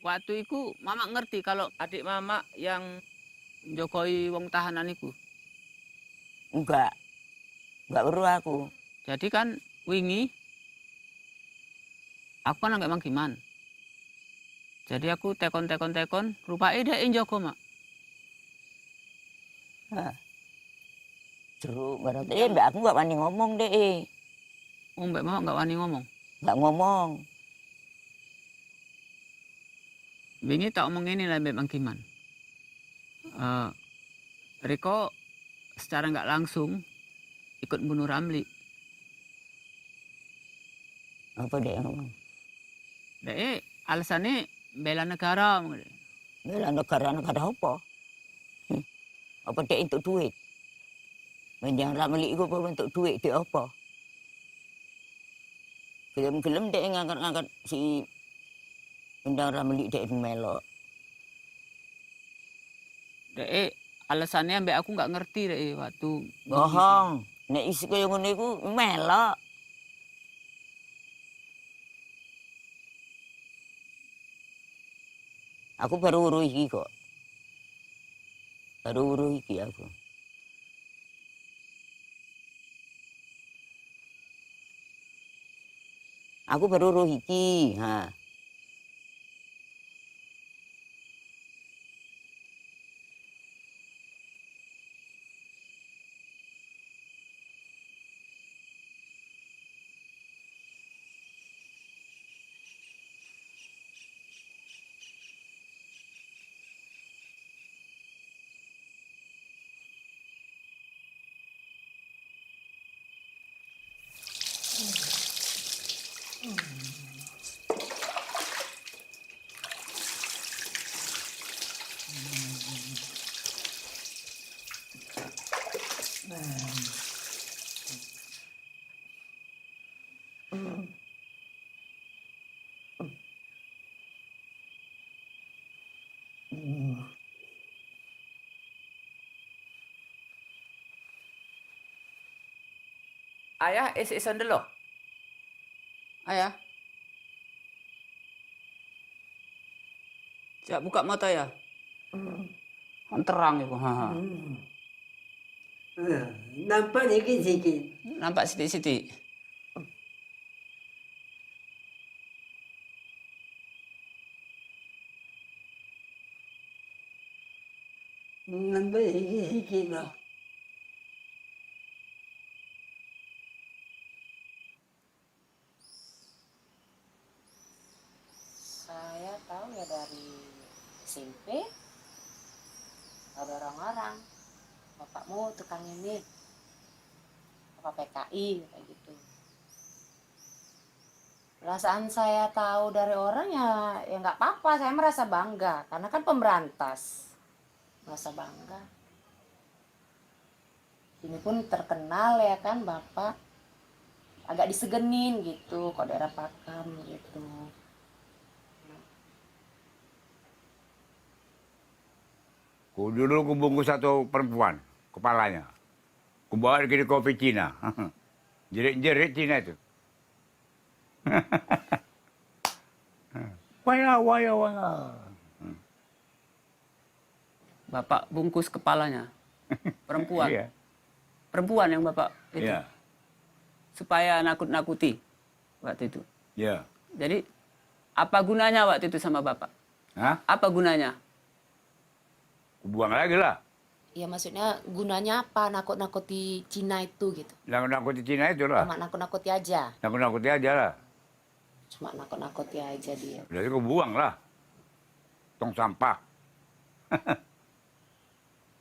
waktu itu mama ngerti kalau adik mama yang jokoi wong tahanan itu. Enggak perlu aku. Jadi kan wingi aku kan nggak mangkiman. Jadi aku tekon, rupanya dia joko mak. Jeruk berarti mbak aku nggak wani ngomong deh. Mbak mama nggak wani ngomong? Nggak ngomong. Wingi tak omong ini lah mbak mangkiman. Riko secara nggak langsung ikut bunuh Ramli. Apa dia ngomong? Dia alasannya bela negara. Bela negara apa? Apa dia untuk duit? Menjang Ramli itu apa untuk duit dia apa? Gelem-gelem dia ngangkat-ngangkat si Menjang Ramli dia melok. Dia alasannya mbak aku nggak ngerti deh waktu. Bohong. Nek isi kaya ngono iku melok. Aku baru uruh iki kok. Baru uruh iki aku. Aku baru uruh iki, ha. Ayah isi-isan dulu. Ayah. Cak buka mata ya. Terang itu. Nampak sikit-sikit. Nampak sidik-sidik. Nampak sikit-sikit lah. Saya tahu ya dari SMP ada orang-orang, bapakmu tukang ini, apa PKI kayak gitu. Perasaan saya tahu dari orang ya nggak apa-apa, saya merasa bangga karena kan pemberantas, merasa bangga. Ini pun terkenal ya kan Bapak. Agak disegenin gitu kok daerah Pakam gitu. Dulu ku bungkus satu perempuan, kepalanya. Ku bawa ke kopi Cina. Jerit-jerit Cina itu. Waya. Bapak bungkus kepalanya. Perempuan. Iya. Perempuan yang Bapak itu. Iya. Supaya nakut-nakuti waktu itu. Iya. Jadi apa gunanya waktu itu sama Bapak? Hah? Apa gunanya? Buang lagi lah. Ya maksudnya gunanya apa nakut-nakuti Cina itu gitu? Nakut-nakuti Cina itu lah. Cuma nakut-nakuti aja. Nakut-nakuti aja lah. Cuma nakut-nakuti aja dia. Jadi aku buang lah. Tong sampah.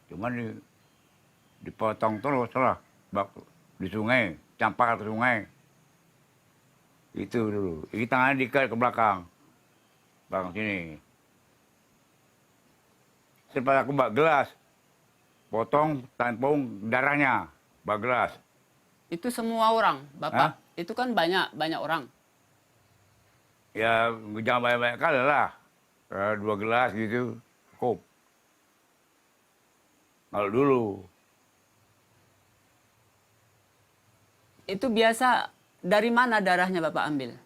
Cuman dipotong terus lah. Di sungai. Campar ke sungai. Itu dulu. Ini tangannya diikat ke belakang. Belakang sini. Setelah aku bak gelas. Potong, tampung darahnya. Bak gelas. Itu semua orang, Bapak. Hah? Itu kan banyak orang. Ya, jangan banyak-banyak kali lah. 2 gelas gitu. Cukup. Kalau dulu. Itu biasa dari mana darahnya Bapak ambil?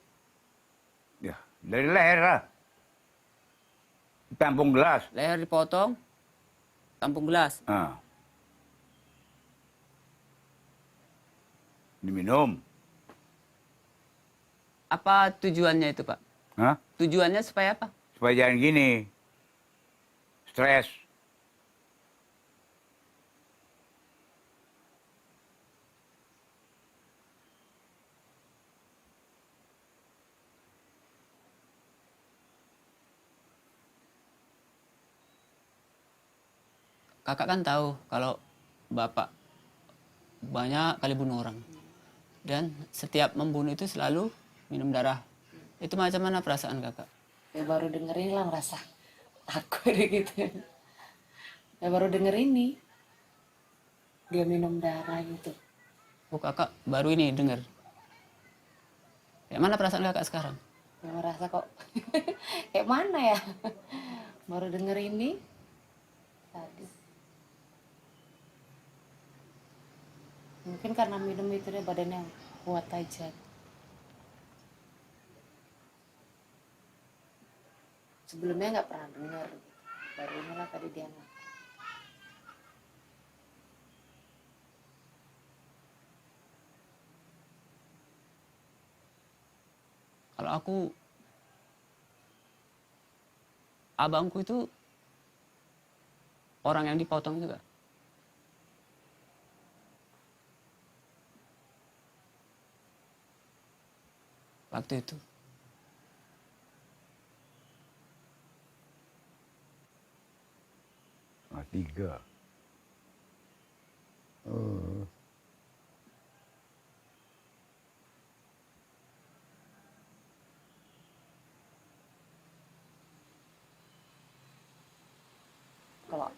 Ya, dari leher lah. Tampung gelas. Leher dipotong, tampung gelas. Diminum. Apa tujuannya itu, Pak? Hah? Tujuannya supaya apa? Supaya jangan gini. Stres. Kakak kan tahu kalau Bapak banyak kali bunuh orang. Dan setiap membunuh itu selalu minum darah. Itu macam mana perasaan kakak? Ya baru dengerin lah merasa takut gitu. Ya baru denger ini. Dia minum darah gitu. Oh kakak baru ini dengar. Kayak mana perasaan kakak sekarang? Ya merasa kok kayak mana ya? Baru denger ini. Tadi. Mungkin karena minum itu dia badannya kuat aja. Sebelumnya nggak pernah dengar. Baru inilah tadi dia ngaku. Kalau aku, abangku itu orang yang dipotong juga. Waktu itu. Tiga. Kalau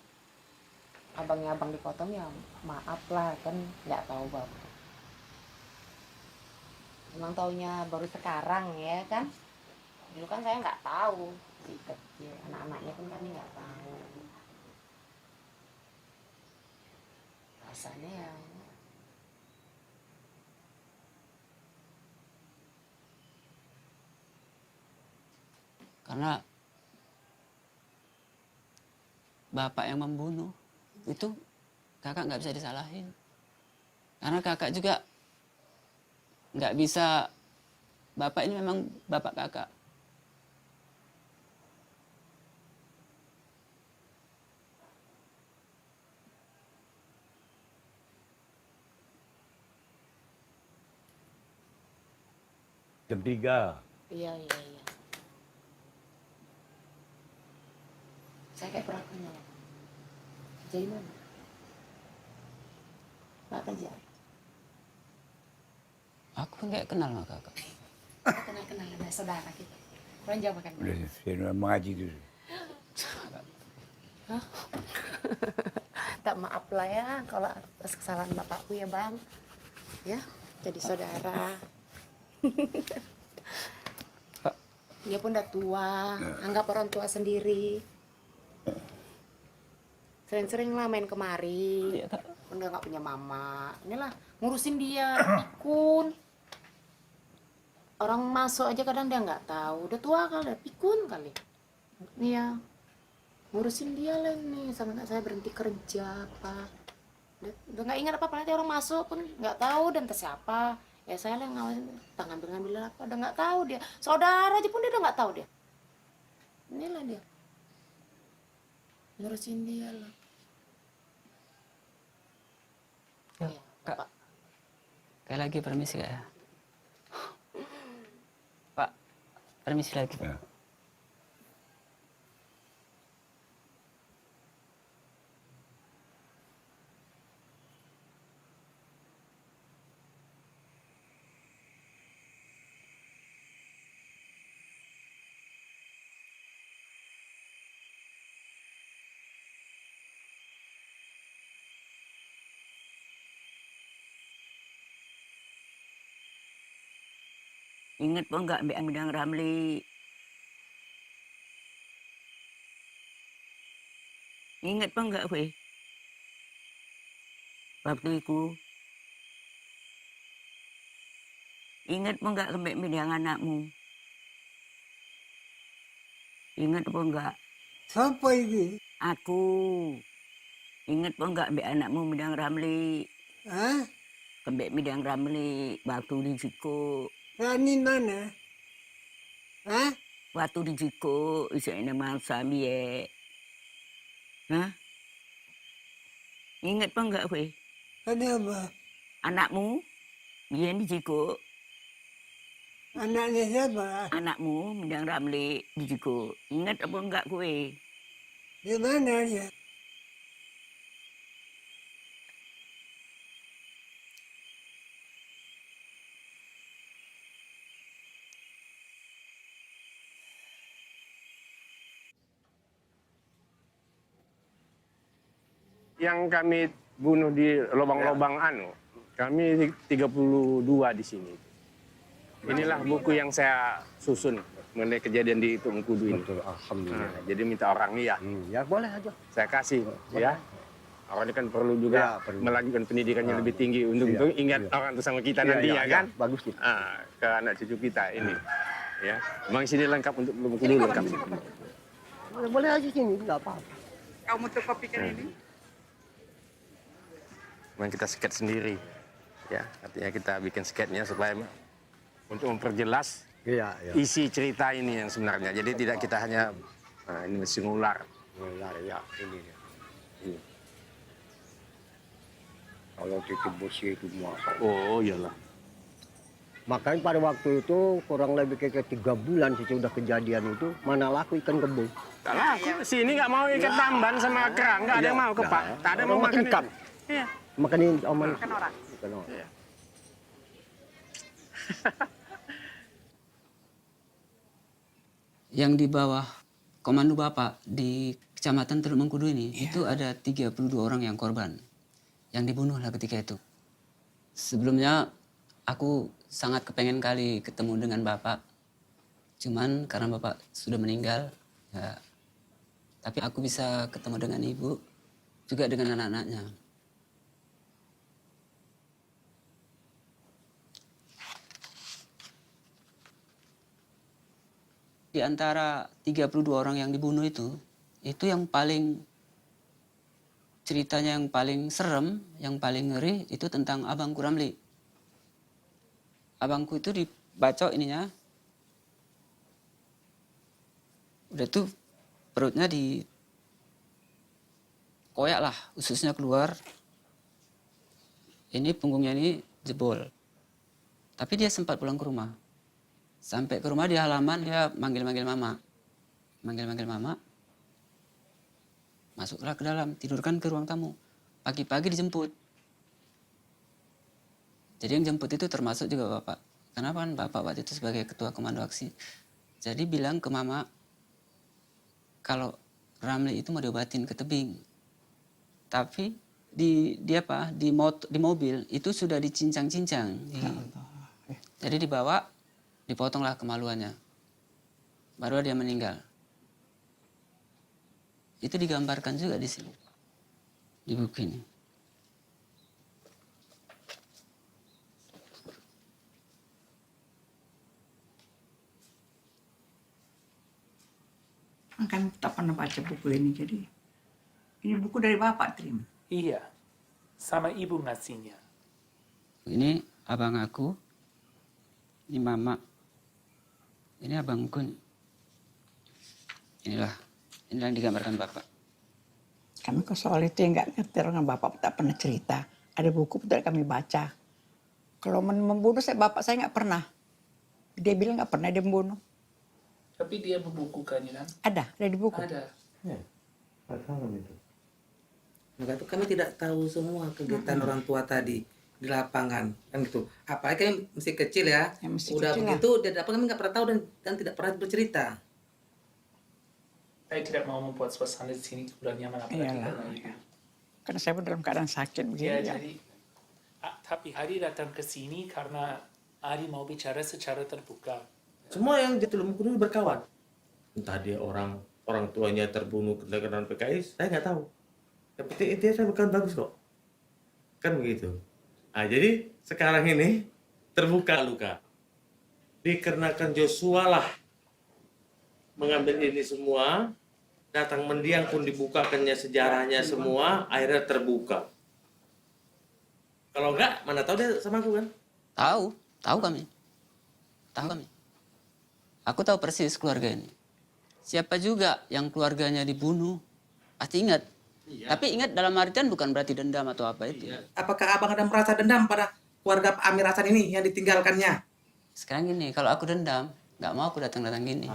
abangnya abang dipotong ya maaf lah kan nggak tahu bapak. Emang taunya baru sekarang ya kan. Dulu kan saya nggak tahu si kecil anak-anaknya pun kami nggak tahu. Rasanya ya Karena bapak yang membunuh itu kakak nggak bisa disalahin. Karena kakak juga nggak bisa, bapak ini memang bapak kakak. Jam 3. iya. Saya kayak pernah kenal. Jadi mana? Nggak kerja. Aku nggak kenal sama kakak. Kenal ada saudara kita. Kurang jauh makan. Udah, saya mengaji itu. Hah? minta maaf lah ya kalau atas kesalahan bapakku ya Bang. Ya, jadi saudara. Dia pun udah tua, anggap orang tua sendiri. Sering-sering lah main kemari. Udah nggak punya mama. Inilah ngurusin dia, pikun. Orang masuk aja kadang dia nggak tahu. Udah tua kali, pikun kali. Iya, ngurusin dia lah nih. Sampai nggak saya berhenti kerja apa. Udah nggak ingat apa-apa. Nanti orang masuk pun nggak tahu dan entah siapa. Ya saya lah yang ngawasin. Tak ngambil apa. Udah nggak tahu dia. Saudara aja pun dia udah nggak tahu dia. Inilah dia. Ngurusin dia lah. Kak, kayak lagi permisi Kak ya? Pak, permisi lagi Pak. Ingat pun enggak ambil Midang Ramli? Ingat pun enggak, weh? Waktu itu. Ingat pun enggak ambil Midang anakmu? Ingat pun enggak? Siapa ini? Aku. Ingat pun enggak ambil anakmu Midang Ramli? Hah? Ambil Midang Ramli waktu di Jiko. Rani mana? Hah? Waktu di Jiko, isaknya nama Sami ya. Hah? Ingat apa enggak, weh? Kenapa? Anakmu, dia di Jiko. Anaknya siapa? Anakmu, Midang Ramli, di Jiko. Ingat apa enggak, kue? Di mana dia? Yang kami bunuh di lubang-lubang anu, kami 32 di sini. Inilah buku yang saya susun mengenai kejadian di Tungkudu ini. Betul, alhamdulillah. Nah, jadi minta orang nih ya. Ya boleh aja. Saya kasih ya. Orang ini kan perlu juga melanjutkan pendidikannya lebih tinggi untuk ingat orang itu sama kita nanti ya kan. Bagus sih. Ke anak cucu kita ini. Ya, memang sini lengkap untuk Bengkulu lengkap. Boleh aja sini, nggak apa-apa. Kamu fotokopikan ini? Memang kita sket sendiri, ya artinya kita bikin sketnya supaya untuk memperjelas isi cerita ini yang sebenarnya. Jadi tidak kita hanya ini mesin ular. Ular ya ini. Kalau titik besi itu masuk. Oh iyalah. Makanya pada waktu itu kurang lebih kayak 3 bulan sudah kejadian itu, mana laku ikan kebo. Tak laku. Sini nggak mau ikan tamban sama kerang, nggak ada yang mau kepak. Tak ada yang mau makan ikan. Iya. Makan oman. Makan orang. Makan orang. Iya. Yang di bawah komando Bapak di Kecamatan Teluk Mengkudu ini, itu ada 32 orang yang korban. Yang dibunuh lah ketika itu. Sebelumnya aku sangat kepengen kali ketemu dengan Bapak. Cuman karena Bapak sudah meninggal, ya, tapi aku bisa ketemu dengan Ibu, juga dengan anak-anaknya. Di antara 32 orang yang dibunuh itu yang paling ceritanya yang paling serem, yang paling ngeri itu tentang abangku Ramli. Abangku itu dibacok ininya. Udah tuh perutnya dikoyak lah, ususnya keluar. Ini punggungnya ini jebol. Tapi dia sempat pulang ke rumah. Sampai ke rumah di halaman dia manggil-manggil mama. Manggil-manggil mama. Masuklah ke dalam, tidurkan ke ruang tamu. Pagi-pagi dijemput. Jadi yang jemput itu termasuk juga Bapak. Kenapa kan Bapak waktu itu sebagai ketua komando aksi. Jadi bilang ke mama, kalau Ramli itu mau diobatin ke tebing. Tapi di mobil itu sudah dicincang-cincang. Jadi dibawa, dipotonglah kemaluannya. Baru dia meninggal. Itu digambarkan juga di sini. Di buku ini. Kami tak pernah baca buku ini, jadi ini buku dari Bapak terima. Iya, sama ibu ngasihnya. Ini abang aku, ini mama, ini abangku. Inilah yang digambarkan Bapak. Kami ke soal itu yang nggak ngerti, orang Bapak tak pernah cerita. Ada buku tidak kami baca. Kalau membunuh Bapak saya nggak pernah. Dia bilang nggak pernah dia membunuh. Tapi dia membukukannya kan? Ada di buku. Ada. Maka itu kami tidak tahu semua kegiatan orang tua tadi di lapangan kan gitu. Apalagi kami masih kecil ya. Udah kecil begitu di lapangan kami nggak pernah tahu dan tidak pernah bercerita. Saya tidak mau membuat suasana di sini kurang nyaman apalagi Iyalah. karena itu. Karena saya dalam keadaan sakit begini. Ya, jadi tapi Adi datang ke sini karena Adi mau bicara secara terbuka. Semua yang jatuh dalam buku ini berkawan. Entah dia orang tuanya terbunuh karena PKI, saya nggak tahu. Yang penting intinya saya berkawan bagus kok. Kan begitu. Nah, jadi sekarang ini terbuka luka. Dikarenakan Joshua lah mengambil ini semua, datang mendiang pun dibukakannya sejarahnya semua, akhirnya terbuka. Kalau enggak, mana tahu dia sama aku kan? Tahu kami. Aku tahu persis keluarga ini. Siapa juga yang keluarganya dibunuh, pasti ingat. Iya. Tapi ingat dalam artian bukan berarti dendam atau apa itu. Apakah abang ada merasa dendam pada keluarga Amir Hasan ini yang ditinggalkannya? Sekarang gini, kalau aku dendam, nggak mau aku datang-datang gini.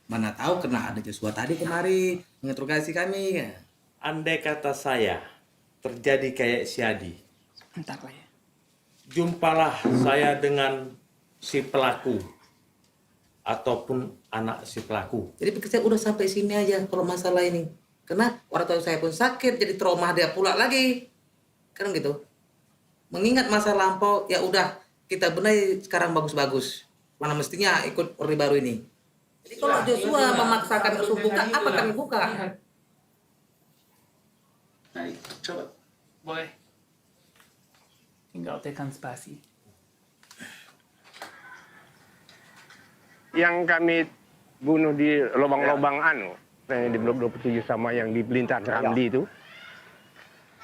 Mana tahu kena ada Joshua tadi kemari menginterogasi kami. Andai kata saya terjadi kayak si Adi, Entar lah ya. jumpalah saya dengan si pelaku ataupun anak si pelaku. Jadi pikir saya udah sampai sini aja kalau masalah ini. Karena orang tua saya pun sakit, jadi trauma dia pula lagi. Kan gitu. Mengingat masa lampau, ya udah kita benahi sekarang bagus-bagus. Mana mestinya ikut Orde Baru ini. Jadi kalau Joshua memaksakan untuk buka, apa kami buka? Baik, coba. Boleh. Tinggal tekan spasi. Yang kami bunuh di lubang-lubang di blok 27 sama yang di Pelintar Ramli itu.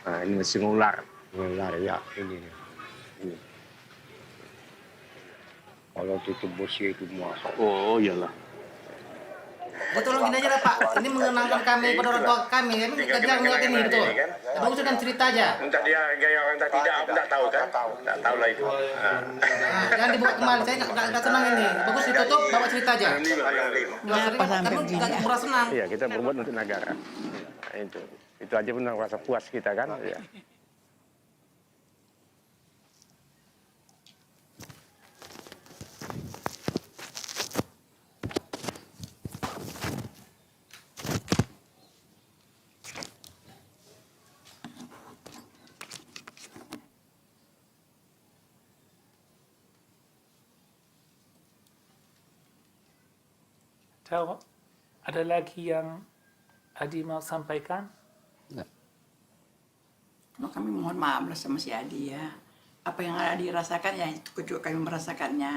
Nah, ini mesin ular. Ular ya, ini. Kalau tutup bosnya itu masuk. Oh, iyalah. Betul gini aja lah Pak, ini mengenangkan kami pada orang tua kami kerja ngeliat ini betul. Ya, bagus dengan cerita aja. Entah dia gaya orang tak tidak, aku tak tahu kan? Tak tahu lah itu. Jangan dibuka kembali, saya nggak senang ini. Bagus ditutup, bawa cerita aja. Kamu nggak merasa senang. Iya, kita berbuat untuk negara. Nah, itu aja pun rasa puas kita kan. Ya. Tahu, ada lagi yang Adi mau sampaikan? Enggak. Kalau kami mohon maaf lah sama si Adi ya. Apa yang Adi rasakan ya itu juga kami merasakannya.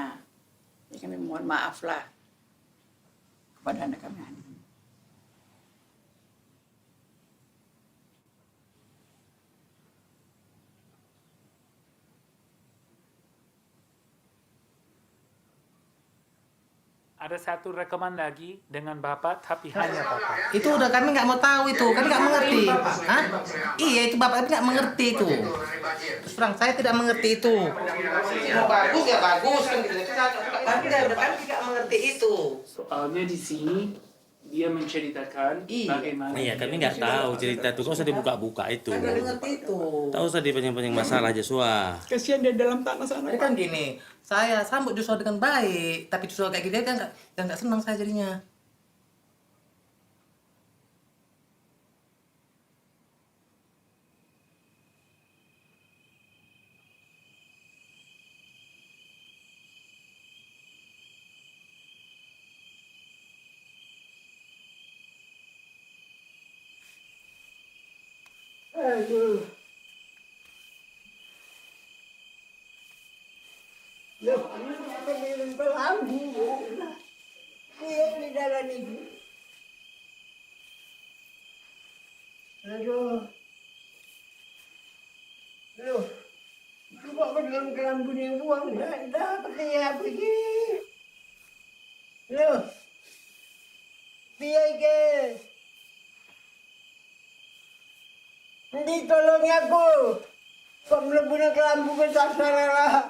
Ya, kami mohon maaf lah kepada anak kami Adi. Ada satu rekaman lagi dengan Bapak, tapi hanya Bapak. Itu udah kami nggak mau tahu itu, kami nggak mengerti. Hah? Iya itu Bapak nggak mengerti itu. Terus terang saya tidak mengerti itu. Mau bagus ya bagus kan gitu. Tapi udah kami tidak mengerti itu. Soalnya di sini dia menceritakan bagaimana. Iya kami nggak tahu cerita itu, kok usah dibuka-buka itu. Nggak mengerti itu. Tahu usah dipanjang-panjang masalah Joshua. Kasihan dia dalam tanah sana. Ini kan gini, saya sambut Joshua dengan baik, tapi Joshua kayak gini kan nggak senang saya jadinya. Aduh. Loh, ini minum kelambu. Dia di dalam ini. Aduh. Loh, coba ke dalam kelambu yang buang. Dapat dia pergi. Loh. Biar guys. Nanti tolong aku. Kok melebu ke kelambu ke sasaran.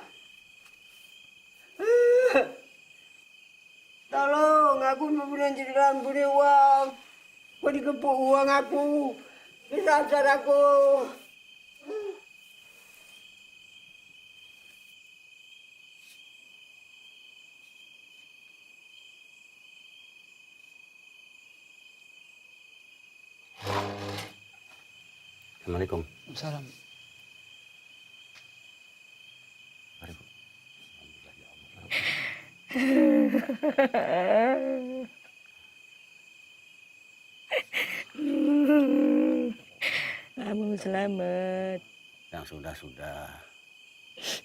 Tolong, aku melebu di kelambu ni uang. Kok dikepuk uang aku. Kesasar aku. Assalamualaikum. Salam. Kamu selamat. Yang sudah-sudah.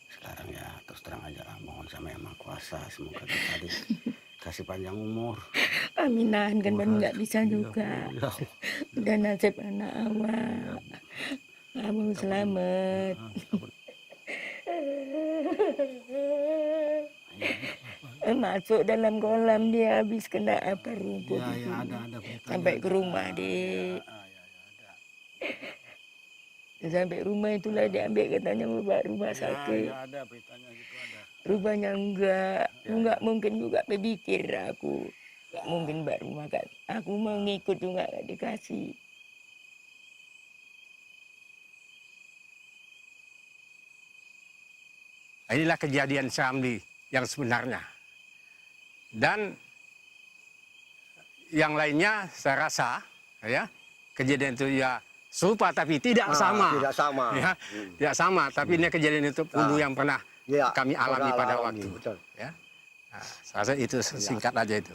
Sekarang ya terus terang aja lah, mohon sama Yang Maha Kuasa semoga kita dikasih panjang umur. Aminan kan baru nggak bisa juga. Udah nasib anak awak. Kamu selamat. Masuk dalam kolam dia habis kena apa rumput. Ya, ada. Sampai ke rumah dek. Sampai rumah itulah diambil katanya bawa rumah sakit. Ya, ada beritanya gitu ada. Rupanya enggak mungkin juga berpikir aku. Enggak mungkin mbak rumah kan. Aku mau ngikut juga enggak dikasih. Inilah kejadian Syamli yang sebenarnya. Dan yang lainnya saya rasa ya kejadian itu ya serupa tapi tidak sama. Tidak sama. Ya, tidak sama, tapi ini kejadian itu dulu yang pernah kami alami pada waktu. Betul. Ya. Nah, saya rasa itu singkat aja itu.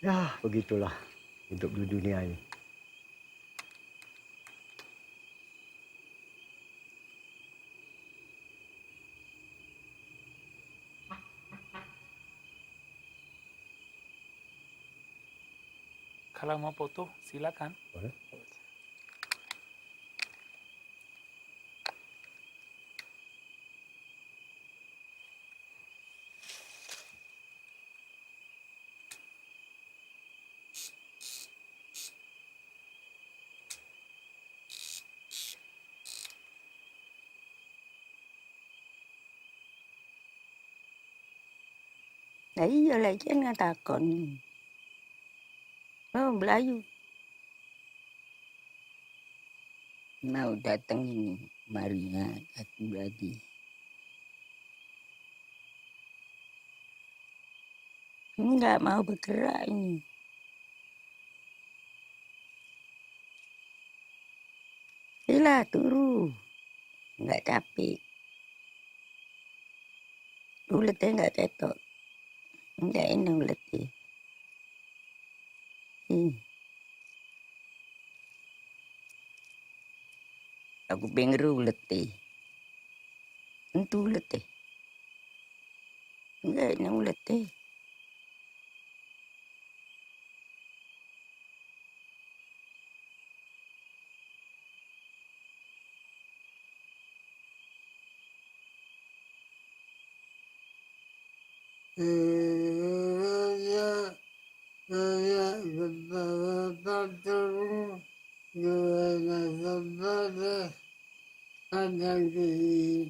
Ya, begitulah hidup di dunia ini. Kalau mau foto, silakan. Boleh. Đấy giờ lại trên người ta còn Melayu. Mau datang ini, Maria datang lagi. Enggak mau bergerak ini. Sila turu, enggak capek. Uletnya enggak cetok, enggak enak uletnya. Aku pengen ulet teh. Entu ulet teh. Enggak enak ulet teh.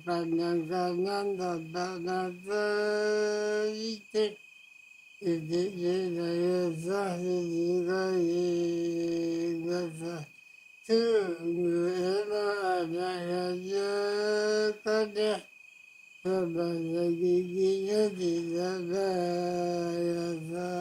Pandang kanan dapat nada itu saya sah juga nggak tunggu ada saja kada sebanyak giginya tidak biasa.